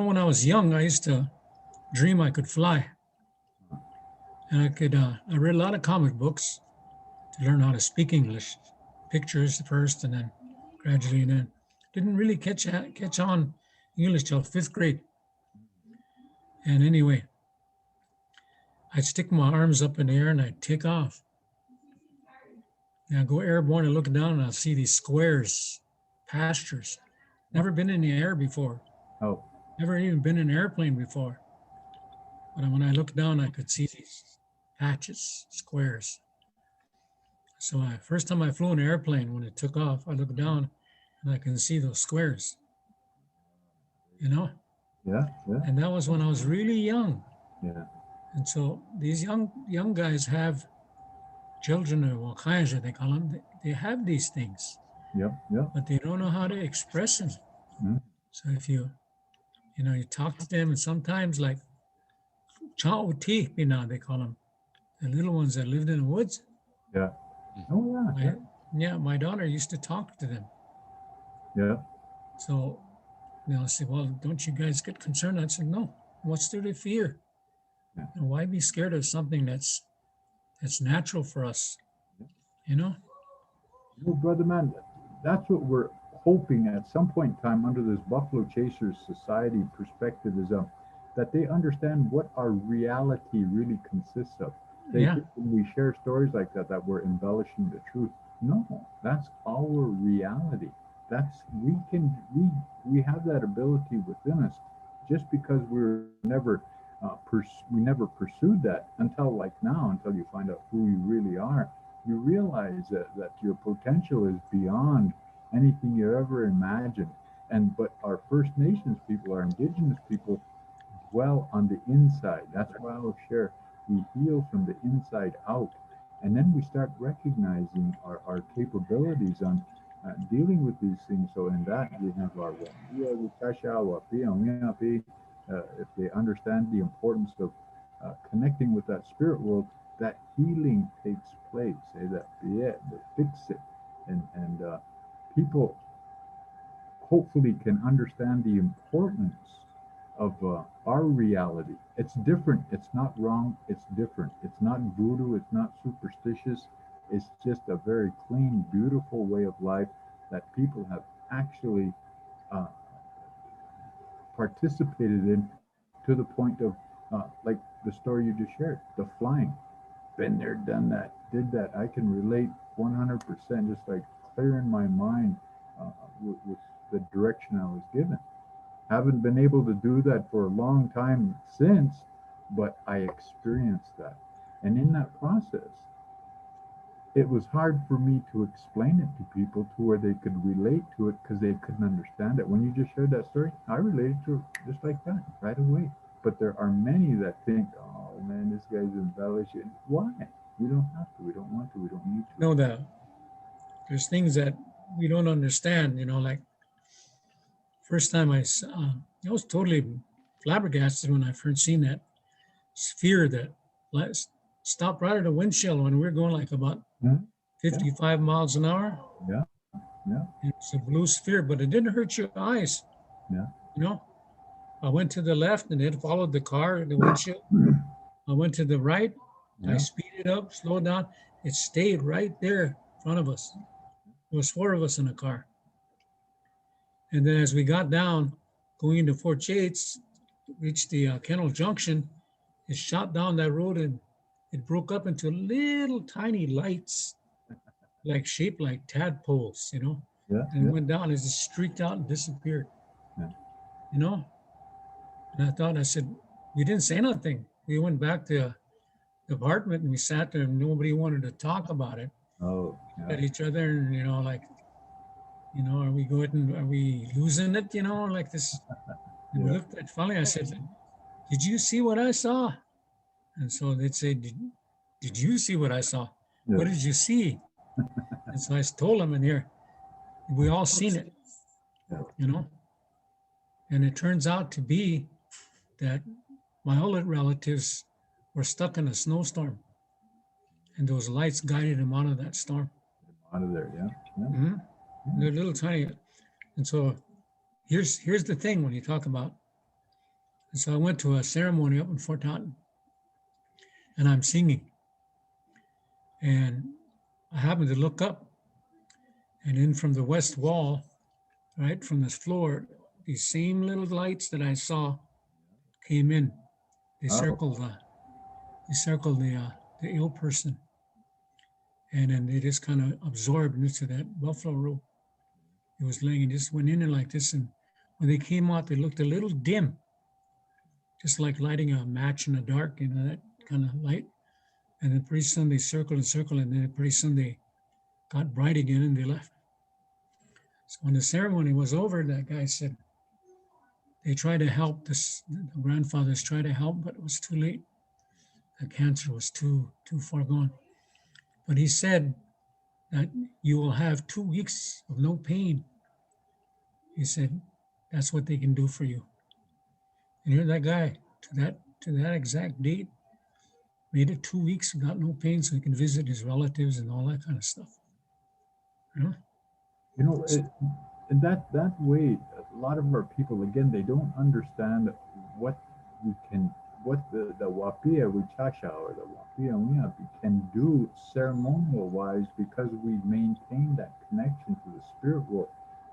When I was young, I used to dream I could fly. And I read a lot of comic books to learn how to speak English, pictures first, and then gradually, and then didn't really catch on English till 5th grade. And anyway, I'd stick my arms up in the air and I'd take off. And I'd go airborne and look down and I'll see these squares, pastures. Never been in the air before. Oh, Never even been in an airplane before. But when I looked down, I could see these patches, squares. So first time I flew an airplane, when it took off, I looked down and I can see those squares, yeah. And that was when I was really young. Yeah. And so these young guys have children, or wakaja, they call them. They have these things, Yep. but they don't know how to express them. Mhm. So if you talk to them, and sometimes like cha'oti, they call them, the little ones that lived in the woods. Yeah. Oh, yeah. My daughter used to talk to them. Yeah. So I said, well, don't you guys get concerned? I said, no. What's there to fear? Why be scared of something that's natural for us? You know? Well, brother man, that's what we're hoping at some point in time under this Buffalo Chasers Society perspective is that they understand what our reality really consists of. They Yeah. think when we share stories like that, that we're embellishing the truth. No, that's our reality. That's we have that ability within us. Just because we never pursued that until like now, until you find out who you really are, you realize that your potential is beyond anything you ever imagined. And but our First Nations people, our Indigenous people, dwell on the inside. That's why I'll share. We heal from the inside out, and then we start recognizing our capabilities on dealing with these things. So in that you have our if they understand the importance of connecting with that spirit world, that healing takes place. That they fix it, and people hopefully can understand the importance of our reality. It's different. It's not wrong. It's different. It's not voodoo. It's not superstitious. It's just a very clean, beautiful way of life that people have actually uh, participated in to the point of like the story you just shared, the flying. Been there, done that, did that. I can relate 100%, just like clear in my mind with the direction I was given. Haven't been able to do that for a long time since, but I experienced that. And in that process, it was hard for me to explain it to people to where they could relate to it because they couldn't understand it. When you just shared that story, I related to it just like that right away. But there are many that think, oh man, this guy's embellishing. Why? We don't have to. We don't want to. We don't need to. Know that there's things that we don't understand, like first time I was totally flabbergasted when I first seen that sphere that stopped right at a windshield when we were going like about Yeah, 55 miles an hour. yeah, yeah, It's a blue sphere, but it didn't hurt your eyes. yeah. You know, I went to the left and it followed the car, the windshield. I went to the right. I Yeah. speeded up, slowed down. It stayed right there in front of us. There was four of us in the car. And then as we got down, going into Fort Yates, reached the Kennel Junction, it shot down that road and it broke up into little tiny lights, like shaped like tadpoles, Yeah, and yeah, went down as it streaked out and disappeared, yeah. you know. And I said, we didn't say nothing. We went back to the apartment and we sat there and nobody wanted to talk about it Oh, at yeah, each other. And, like, are we losing it, like this? And we yeah, looked at finally, I said, did you see what I saw? And so they'd say, did you see what I saw? What yeah. did you see? And so I told them in here, we all seen it, you know? And it turns out to be that my other relatives were stuck in a snowstorm and those lights guided them out of that storm. Out of there. Yeah, yeah. Mhm. They're little tiny. And so here's the thing when you talk about, and so I went to a ceremony up in Fort Totten and I'm singing and I happened to look up and in from the west wall, right from this floor, these same little lights that I saw came in. They Oh, circled the ill person, and then they just kind of absorbed into that buffalo robe. It was laying and just went in there like this, and when they came out, they looked a little dim, just like lighting a match in the dark, that kind of light. And then pretty soon they circled and circled, and then pretty soon they got bright again and they left. So when the ceremony was over, that guy said they tried to help the grandfathers tried to help, but it was too late. The cancer was too far gone. But he said that you will have 2 weeks of no pain. He said that's what they can do for you. And here that guy to that exact date made it 2 weeks without no pain, so he can visit his relatives and all that kind of stuff. You know? you know, in that way, a lot of our people, again, they don't understand what we can what the Wapia Wichacha or the Wapia Wiapi can do ceremonial wise because we maintain that connection to the spirit world.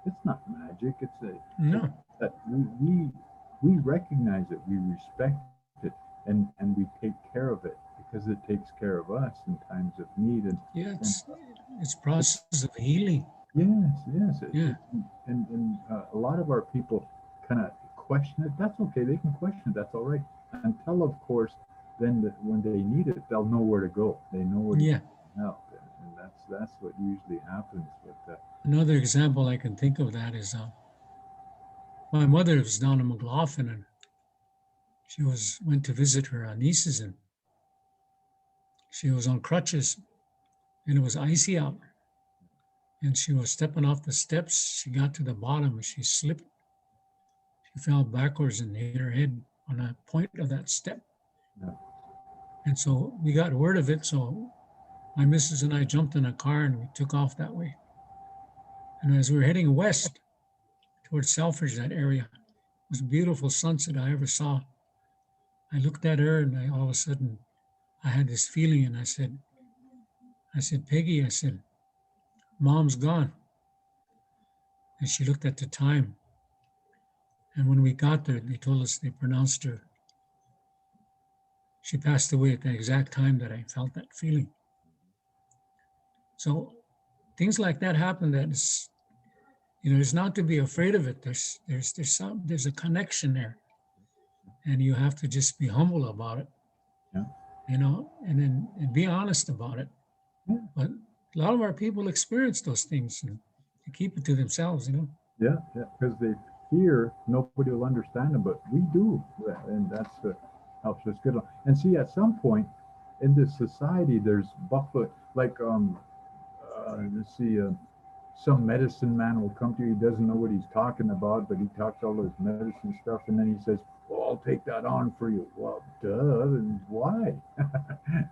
It's not magic. It's No. that we recognize it, we respect it, and we take care of it because it takes care of us in times of need. And Yeah, it's process of healing. yes, Yeah. and a lot of our people kind of question it. That's okay. They can question it. That's all right. Until, of course, then when they need it, they'll know where to go. They know where to Yeah. get help, and that's what usually happens. But Another example I can think of that is my mother was down in McLaughlin, and she went to visit her nieces, and she was on crutches, and it was icy out, and she was stepping off the steps. She got to the bottom and she slipped. She fell backwards and hit her head on the point of that step. Yeah. And so we got word of it. So my missus and I jumped in a car and we took off that way. And as we were heading west towards Selfridge, that area, it was a beautiful sunset I ever saw. I looked at her and all of a sudden I had this feeling, and I said, Peggy, I said, Mom's gone. And she looked at the time. And when we got there, they told us they pronounced her. She passed away at the exact time that I felt that feeling. So things like that happen. That is, it's not to be afraid of it. There's a connection there, and you have to just be humble about it. Yeah. And be honest about it. Yeah. But a lot of our people experience those things and they keep it to themselves. Yeah, because they fear nobody will understand them, but we do, and that's helps us get along. And see, at some point in this society, there's buffer, like let's see, some medicine man will come to you. He doesn't know what he's talking about, but he talks all this medicine stuff, and then he says, "Well, I'll take that on for you." Well, duh, and why?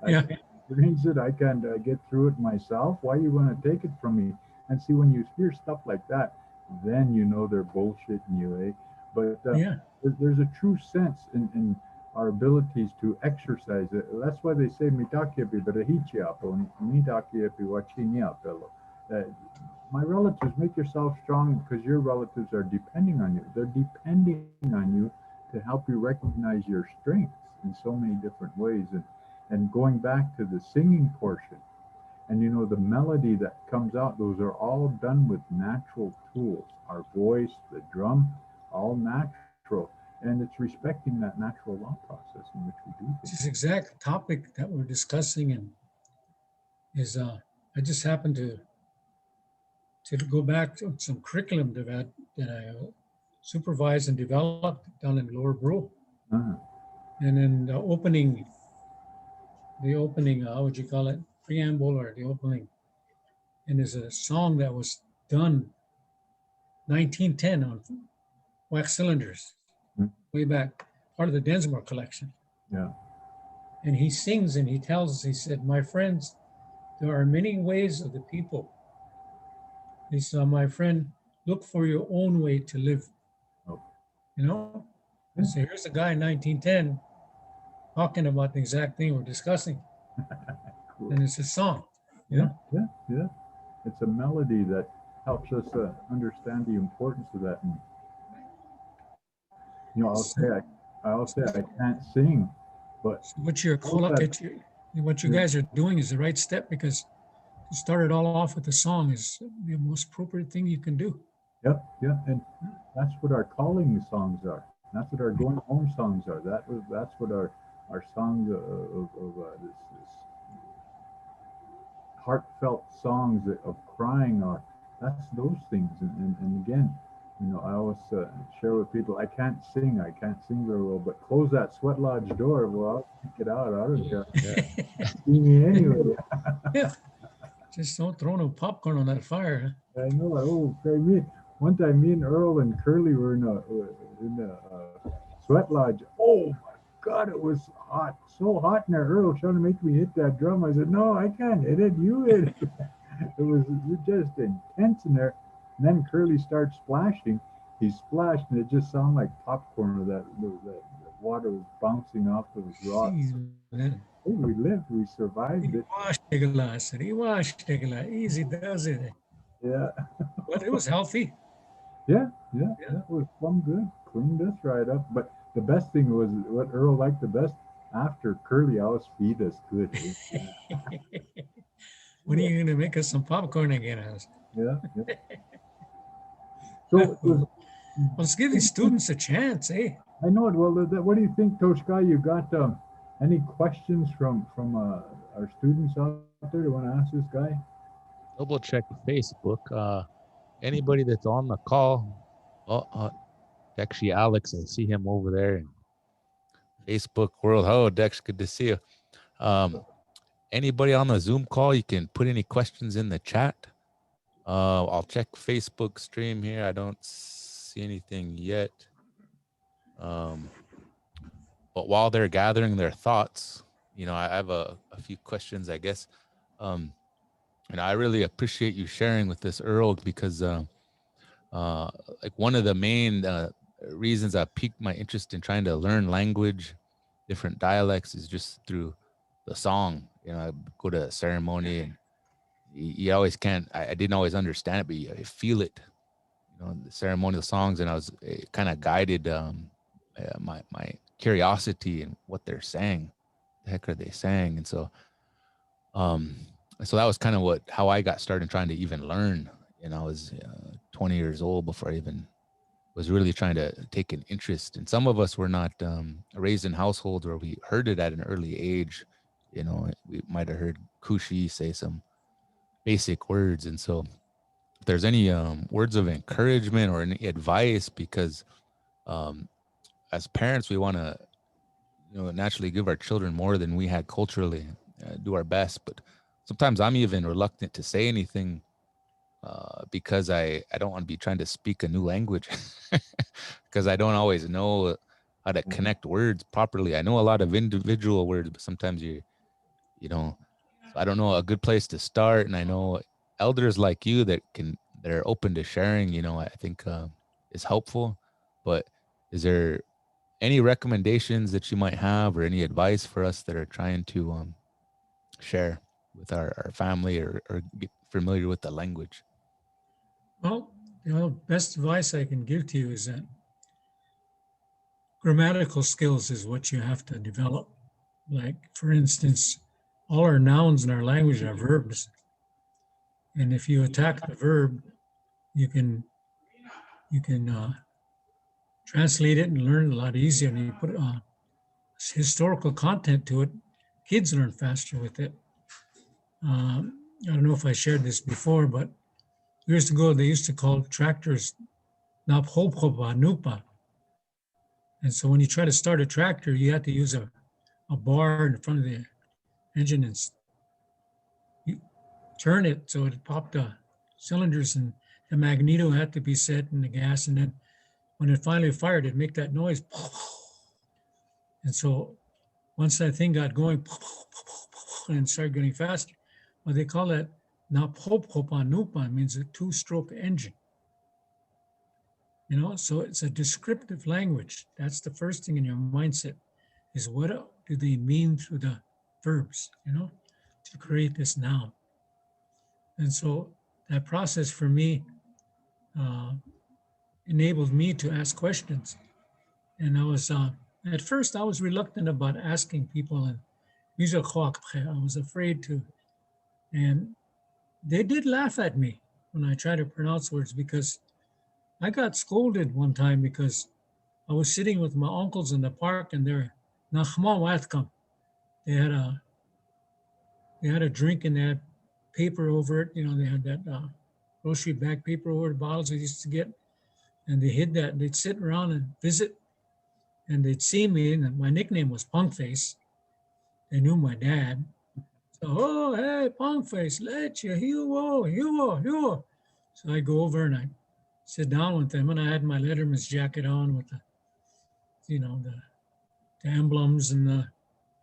Yeah. I can't experience it. I can't get through it myself. Why you want to take it from me? And see, when you hear stuff like that, then you know they're bullshitting you, eh? But Yeah. there's a true sense in our abilities to exercise it. That's why they say "Mitakepi berahichiapo, mitakepi wachiniapelo." My relatives, make yourself strong because your relatives are depending on you. They're depending on you to help you recognize your strengths in so many different ways. And going back to the singing portion, and the melody that comes out, those are all done with natural tools. Our voice, the drum, all natural. And it's respecting that natural law process in which we do things. This exact topic that we're discussing and is I just happened to go back to some curriculum that I supervised and developed down in Lower Brew. Uh-huh. And then the opening, how would you call it? Preamble or the opening. And there's a song that was done 1910 on wax cylinders, way back, part of the Densmore collection. Yeah. And he sings and he tells us, he said, "My friends, there are many ways of the people." He said, "My friend, look for your own way to live." Oh. So here's a guy in 1910 talking about the exact thing we're discussing. Cool. And it's a song. Yeah. It's a melody that helps us understand the importance of that. And, I'll say I can't sing, but So what you guys are doing is the right step, because to start it all off with a song is the most appropriate thing you can do. yeah, and that's what our calling songs are. That's what our going home songs are. That's what our songs of this heartfelt songs of crying are. That's those things. And again, I always share with people, I can't sing very well, but close that sweat lodge door. Well, I'll kick it out. I don't care. See me anyway. Yeah. Just don't throw no popcorn on that fire. I know. Okay. One time, me and Earl and Curly were in a sweat lodge. Oh my God, it was hot, so hot in there. Earl trying to make me hit that drum. I said, "No, I can't hit it. You hit it." It was just intense in there. And then Curly starts splashing. He splashed, and it just sounded like popcorn, or that water was bouncing off those rocks. Jeez, man. Hey, we lived, we survived it. Easy does it. Yeah, But it was healthy. yeah, Yeah. that was plumb good. Cleaned us right up. But the best thing was what Earl liked the best after Curly always feed us good. Eh? When are you gonna make us some popcorn again? Yeah, yeah. So it was, Let's give these students a chance, eh? I know it. Well, what do you think, Toshka? You got any questions from our students out there that want to ask this guy? Double check Facebook. Anybody that's on the call. Actually, Alex, I see him over there in Facebook world. Oh, Dex, good to see you. Anybody on the Zoom call, you can put any questions in the chat. I'll check Facebook stream here. I don't see anything yet. But while they're gathering their thoughts, I have a few questions, I guess. And I really appreciate you sharing with this, Earl, because like one of the main reasons I piqued my interest in trying to learn language, different dialects, is just through the song. I go to a ceremony and you always can't, I didn't always understand it, but you feel it, the ceremonial songs. And I was kind of guided my curiosity in what they're saying. The heck are they saying? And so that was kind of how I got started trying to even learn. I was 20 years old before I even was really trying to take an interest. And some of us were not raised in households where we heard it at an early age. We might have heard Kushi say some basic words. And so if there's any words of encouragement or any advice, because as parents, we want to, naturally give our children more than we had culturally, do our best. But sometimes I'm even reluctant to say anything because I don't want to be trying to speak a new language because I don't always know how to connect words properly. I know a lot of individual words, but sometimes so I don't know a good place to start. And I know elders like you that are open to sharing, I think is helpful. But is there any recommendations that you might have or any advice for us that are trying to share with our family or get familiar with the language? Well, best advice I can give to you is that grammatical skills is what you have to develop. Like, for instance, all our nouns in our language are verbs. And if you attack the verb, you can translate it and learn a lot easier. And you put historical content to it, kids learn faster with it. I don't know if I shared this before, but years ago, they used to call tractors naphopopa nupa. And so when you try to start a tractor, you have to use a bar in front of the engine and you turn it so it popped the cylinders, and the magneto had to be set in the gas. And then when it finally fired, it'd make that noise. And so once that thing got going and started getting faster, well, they call that naphopopa nupa, means a two-stroke engine. So it's a descriptive language. That's the first thing in your mindset is what do they mean through the verbs, to create this noun. And so that process for me enabled me to ask questions. And I was, at first I was reluctant about asking people, and I was afraid to. And they did laugh at me when I tried to pronounce words, because I got scolded one time because I was sitting with my uncles in the park and they're Nachma Watkam. They had a drink and they had paper over it. They had that grocery bag paper over the bottles they used to get. And they hid that. They'd sit around and visit, and they'd see me, and my nickname was Punkface. They knew my dad. So, oh, hey, Punkface, let you, you. So I go over and I sit down with them, and I had my letterman's jacket on with the emblems and the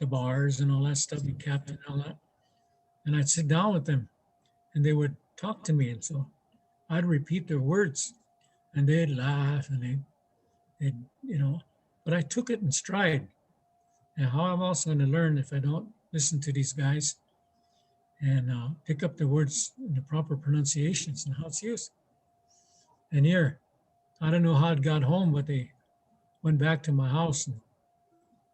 bars and all that stuff, the captain and all that. And I'd sit down with them and they would talk to me. And so I'd repeat their words and they'd laugh and they'd but I took it in stride. And how I'm also going to learn if I don't listen to these guys and pick up the words in the proper pronunciations and how it's used. And here, I don't know how it got home, but they went back to my house and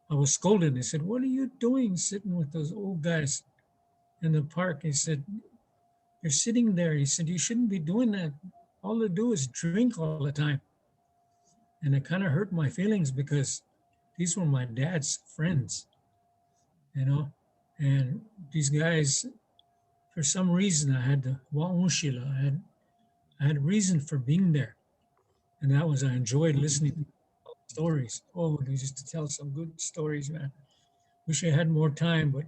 I was scolded. They said, "What are you doing sitting with those old guys in the park?" He said, "You're sitting there." He said, "You shouldn't be doing that. All they do is drink all the time." And it kind of hurt my feelings because these were my dad's friends, you know. And these guys, for some reason, I had the wa'unshila. I had a reason for being there. And that was I enjoyed listening to stories. Oh, they used to tell some good stories, man. Wish I had more time, but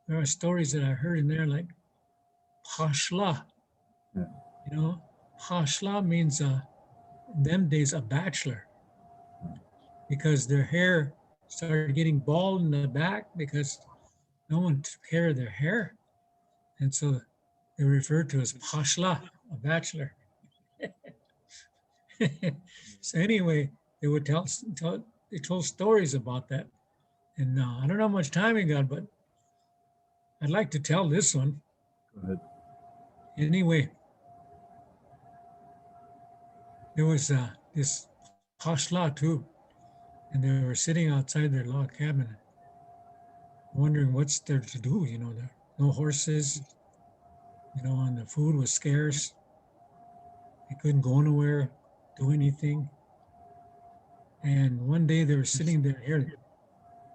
there are stories that I heard in there like Pashla. Yeah. You know, Pashla means in them days a bachelor because their hair started getting bald in the back because no one took care of their hair. And so they referred to as Pashla, a bachelor. So anyway, they would they told stories about that. And I don't know how much time we got, but I'd like to tell this one. Go ahead. Anyway, there was this Pashla too, and they were sitting outside their log cabin, wondering what's there to do. You know, there no horses, you know, and the food was scarce. They couldn't go nowhere, do anything. And one day they were sitting there here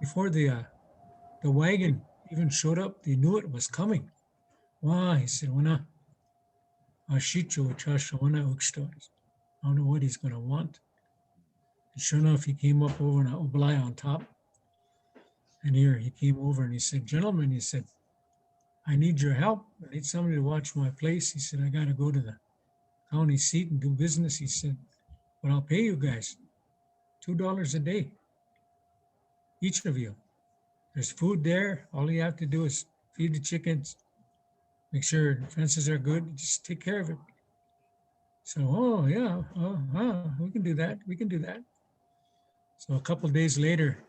before the wagon even showed up. They knew it was coming. Wow, he said, "Wana ashicho chasha wana ukshto." I don't know what he's going to want. And sure enough, he came up over an oblai on top. And here he came over and he said, "Gentlemen," he said, "I need your help. I need somebody to watch my place." He said, "I got to go to the county seat and do business." He said, "But I'll pay you guys $2 a day, each of you. There's food there. All you have to do is feed the chickens, make sure the fences are good, just take care of it." So, "Oh, yeah, we can do that. We can do that." So a couple of days later,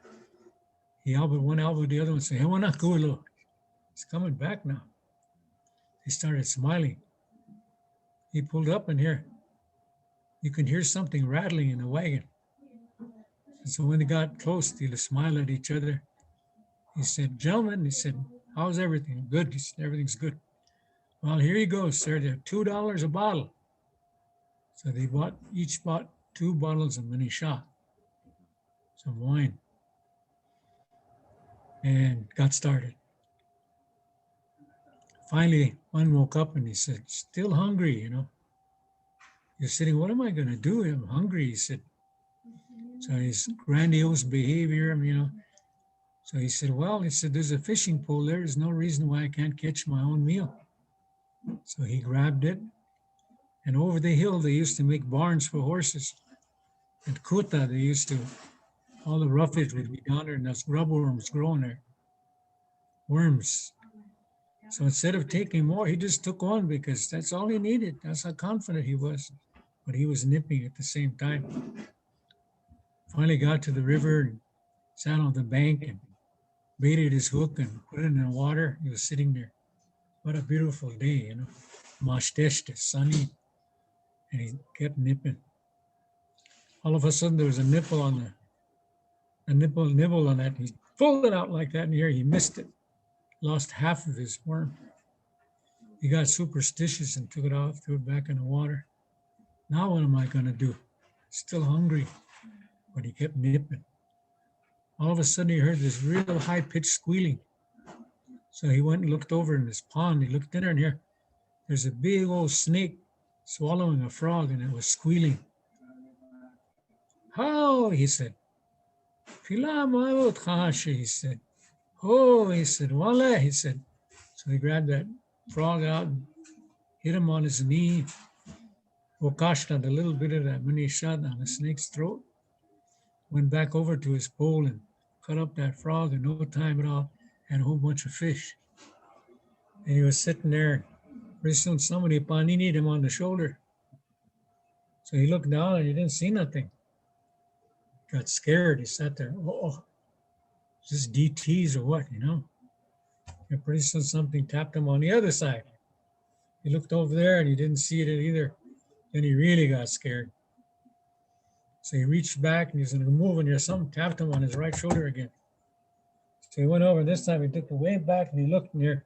he elbowed one elbow the other one and said, "Hey, wana kulo. He's coming back now." He started smiling. He pulled up and here, you can hear something rattling in the wagon. And so when they got close, they smiled at each other. He said, "Gentlemen," he said, "how's everything?" "Good." He said, "Everything's good." "Well, here you go, sir. They're $2 a bottle." So they each bought 2 bottles of manisha, some wine, and got started. Finally, one woke up and he said, "Still hungry, you know." You're sitting, "What am I going to do? I'm hungry," he said. So his grandiose behavior, you know. So he said, "Well," he said, "there's a fishing pole there. There's no reason why I can't catch my own meal." So he grabbed it. And over the hill, they used to make barns for horses. At Kuta, they used to, all the roughage would be down there and there's grub worms growing there. Worms. So instead of taking more, he just took one because that's all he needed. That's how confident he was. But he was nipping at the same time. Finally got to the river and sat on the bank and baited his hook and put it in the water. He was sitting there. What a beautiful day, you know. Mashteshte, sunny. And he kept nipping. All of a sudden there was a nibble on that. He pulled it out like that, and here he missed it. Lost half of his worm. He got superstitious and took it off, threw it back in the water. Now what am I going to do? Still hungry, but he kept nipping. All of a sudden he heard this real high-pitched squealing. So he went and looked over in this pond. He looked in there, and here, there's a big old snake swallowing a frog, and it was squealing. "How?" he said. "Pila ma'ot khashi," he said. "Oh," he said. "Wala," he said. So he grabbed that frog out and hit him on his knee. Okashta, a little bit of that mini shot on the snake's throat. Went back over to his pole and cut up that frog in no time at all, and a whole bunch of fish. And he was sitting there. Pretty soon somebody panini'd him on the shoulder. So he looked down and he didn't see nothing. got scared. He sat there. Oh, is this DTs or what? And pretty soon something tapped him on the other side. He looked over there and he didn't see it either. Then he really got scared. So he reached back and he's going to move, and there's something tapped him on his right shoulder again. So he went over. This time he took the way back and he looked, and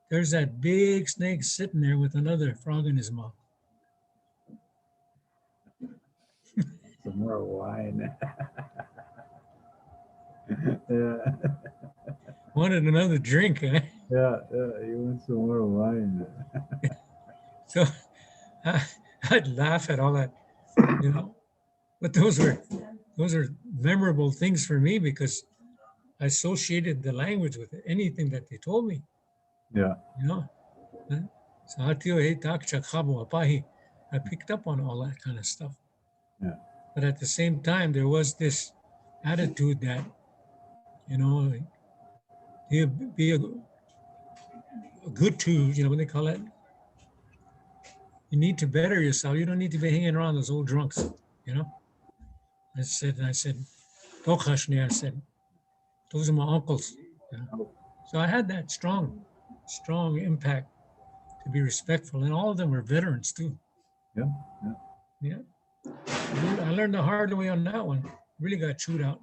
there's that big snake sitting there with another frog in his mouth. Some more wine. Yeah. Wanted another drink. Eh? Yeah, you want some more wine. So I'd laugh at all that, but those are memorable things for me because I associated the language with it, anything that they told me, Yeah, So I picked up on all that kind of stuff. Yeah. But at the same time, there was this attitude that, you be a good to, what they call it. You need to better yourself. You don't need to be hanging around those old drunks, I said, Dokashni, I said, those are my uncles. So I had that strong impact to be respectful. And all of them were veterans too. Yeah. I learned the hard way on that one. Really got chewed out.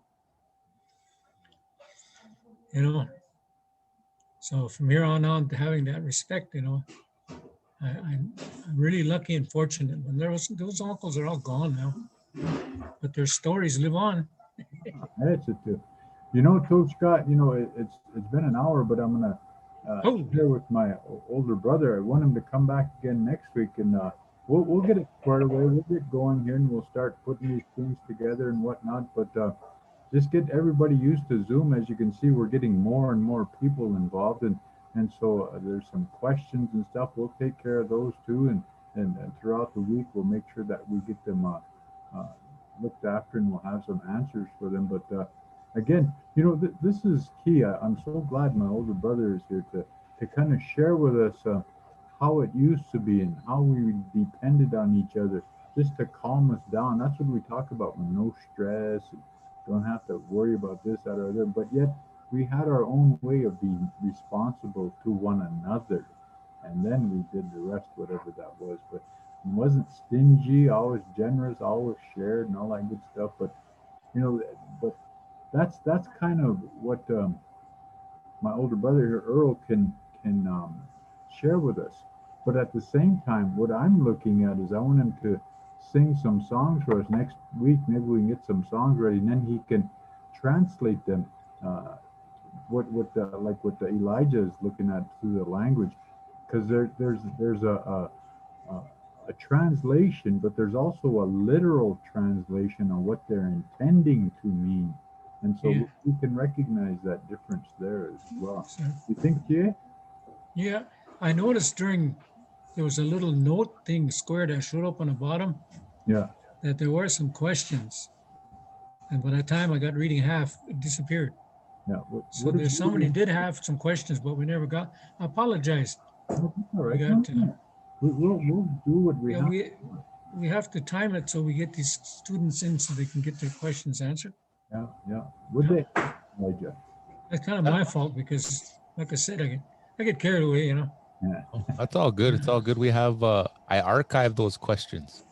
So from here on to having that respect, I'm really lucky and fortunate. And those uncles are all gone now, but their stories live on. That's it too. Coach Scott, it's been an hour, but I'm gonna share with my older brother. I want him to come back again next week, and we'll get it squared away. We'll get going here, and we'll start putting these things together and whatnot. But just get everybody used to Zoom. As you can see, we're getting more and more people involved, and so there's some questions and stuff. We'll take care of those too, and throughout the week we'll make sure that we get them looked after, and we'll have some answers for them. But again, this is key. I'm so glad my older brother is here to kind of share with us how it used to be and how we depended on each other just to calm us down. That's what we talk about, with no stress. Don't have to worry about this, that, or other. But yet we had our own way of being responsible to one another, and then we did the rest, whatever that was. But it wasn't stingy, always generous, always shared, and all that good stuff. But but that's kind of what my older brother here, Earl, can share with us. But at the same time, what I'm looking at is I want him to sing some songs for us next week. Maybe we can get some songs ready, and then he can translate them. What Elijah is looking at through the language, because there's a translation, but there's also a literal translation on what they're intending to mean, and so we can recognize that difference there as well. You think, Jay? Yeah, I noticed there was a little note thing square that showed up on the bottom. Yeah. That there were some questions, and by the time I got reading half, it disappeared. Yeah. So there's somebody did have some questions, but we never got. I apologize. All right. We'll do what we have. We have to time it so we get these students in so they can get their questions answered. Yeah. Would they, Elijah? That's kind of my fault because, like I said, I get carried away, Yeah. That's all good. It's all good. We have I archived those questions,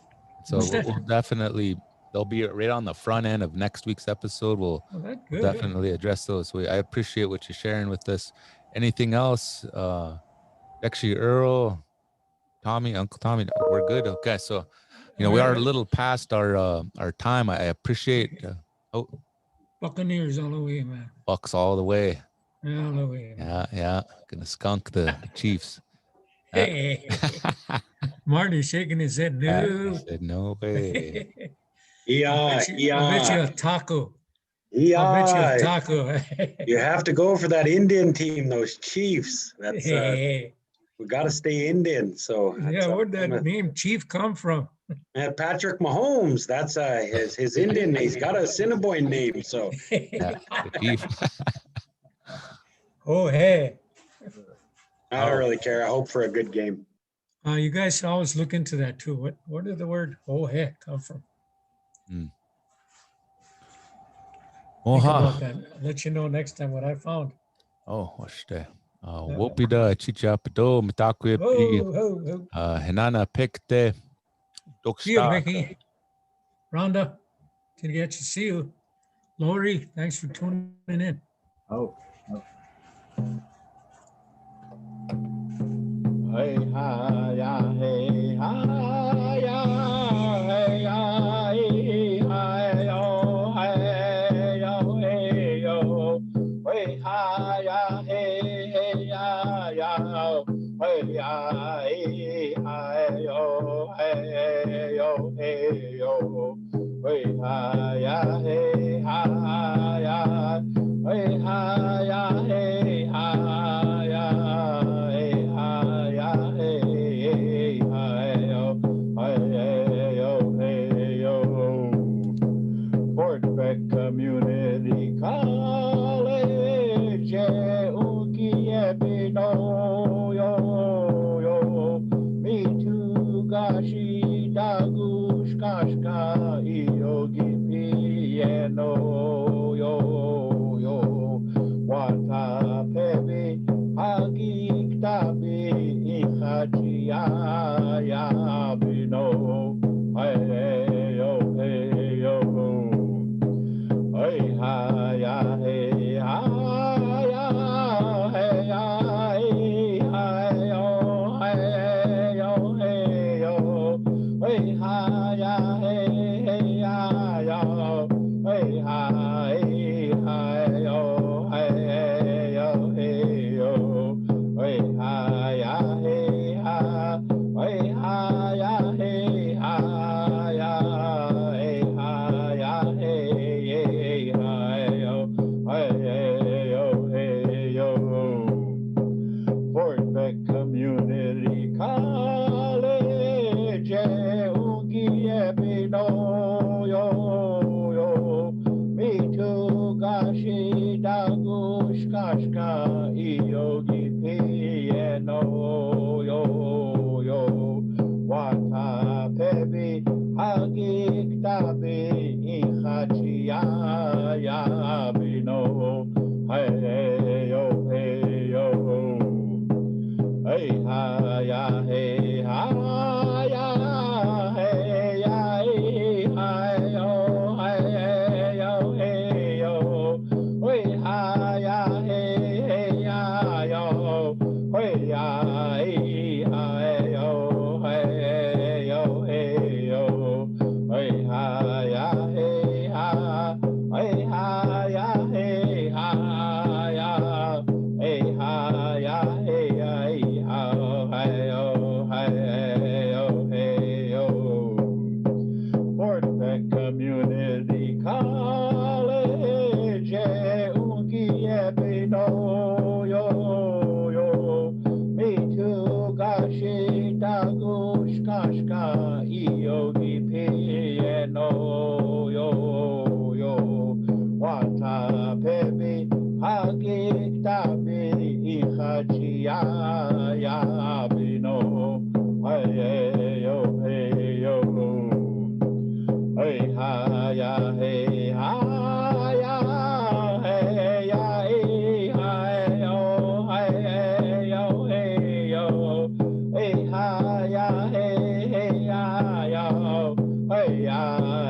so we'll definitely, they'll be right on the front end of next week's episode. We'll definitely address those. I appreciate what you're sharing with us. Anything else? Actually, Earl, Tommy, Uncle Tommy, we're good. Okay, so we are a little past our time. I appreciate. Buccaneers all the way, man. Bucks all the way. All the way. Yeah. Gonna skunk the Chiefs. Hey. Marty's shaking his head. No. Said, no way. Yeah. I'll bet you a taco. Yeah. I'll bet you a taco. You have to go for that Indian team, those Chiefs. That's we got to stay Indian. So where'd that name Chief come from? Patrick Mahomes. That's his Indian name. He's got a Assiniboine name. So the Chief. Oh, hey. I don't really care. I hope for a good game. You guys always look into that too. Where did the word "oh hey" come from? Think Oha. about that. I'll let you know next time what I found. Oh, what's that? Wopida chichapido mitakwe pi henana pekte See you, doksta. Vicky. Rhonda, didn't get to see you. Lori, thanks for tuning in. Oh, Hey ha ya hey ha ya hey ya hey yo hey yo hey yo hey ha ya hey ya hey ya hey yo hey yo hey yo hey ha ya hey ha ya hey ha ya hey ha ya Fort Beck Community College, Ukiepino, yo, me too, gashi, dagush, kashka, yogi, piano, yo, wata, pebi, hagik, tabi, ichachia, ya, bino, hey, yo, hey ha ya hey ha ya hey ya hey yo hey yo hey yo hey ha ya hey ya yo hey ha yo hey yo hey ha ya hey ha ya hey ha ya Fort Beck Community College, Ukiepino, yo, me too, gashi, dagush, kashka, yogi, piano, yo, wata, pebi, hagik, tabi, ichachia, ya, bino, hey, yo, hey, ha, ya, hey, ha, ya, hey, ya, hey, yo, hey, yo, hey, yo, hey, ha, ya, hey, ya, yo, hey, ya, hey, yo, hey, yo, hey, yo, hey, ha, ya, hey, ha, ya, hey, ha, ya, hey, ha, ya, hey, ha, hey, yo. Fort Beck Community College, Ukiepino, yo, me too, gashi, dagush, kashka, yogi, piano, yo, wata, pebi, hagik, tabi, ichachia, ya, bino, hey, yo, hey, yo. Hey ha ya hey ha ya hey ya hey yo hey yo hey yo hey ha ya hey ya yo hey ya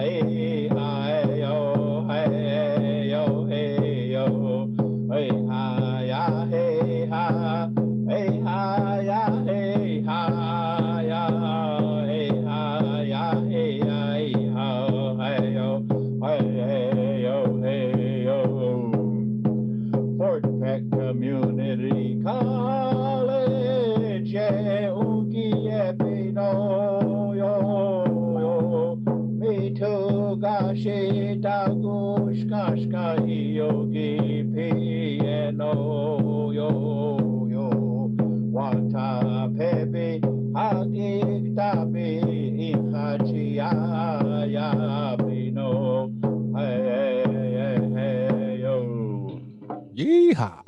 hey yo hey yo hey yo hey ha ya hey ha ya hey ha ya hey ya hey Fort Beck Community College, Ukiepino, yo, me too, gashi, dagush, kashka, yogi, piano, yo, wata, pebi, hagik, tabi, ichachia, ya, bino, hey, yo. Yeehaw.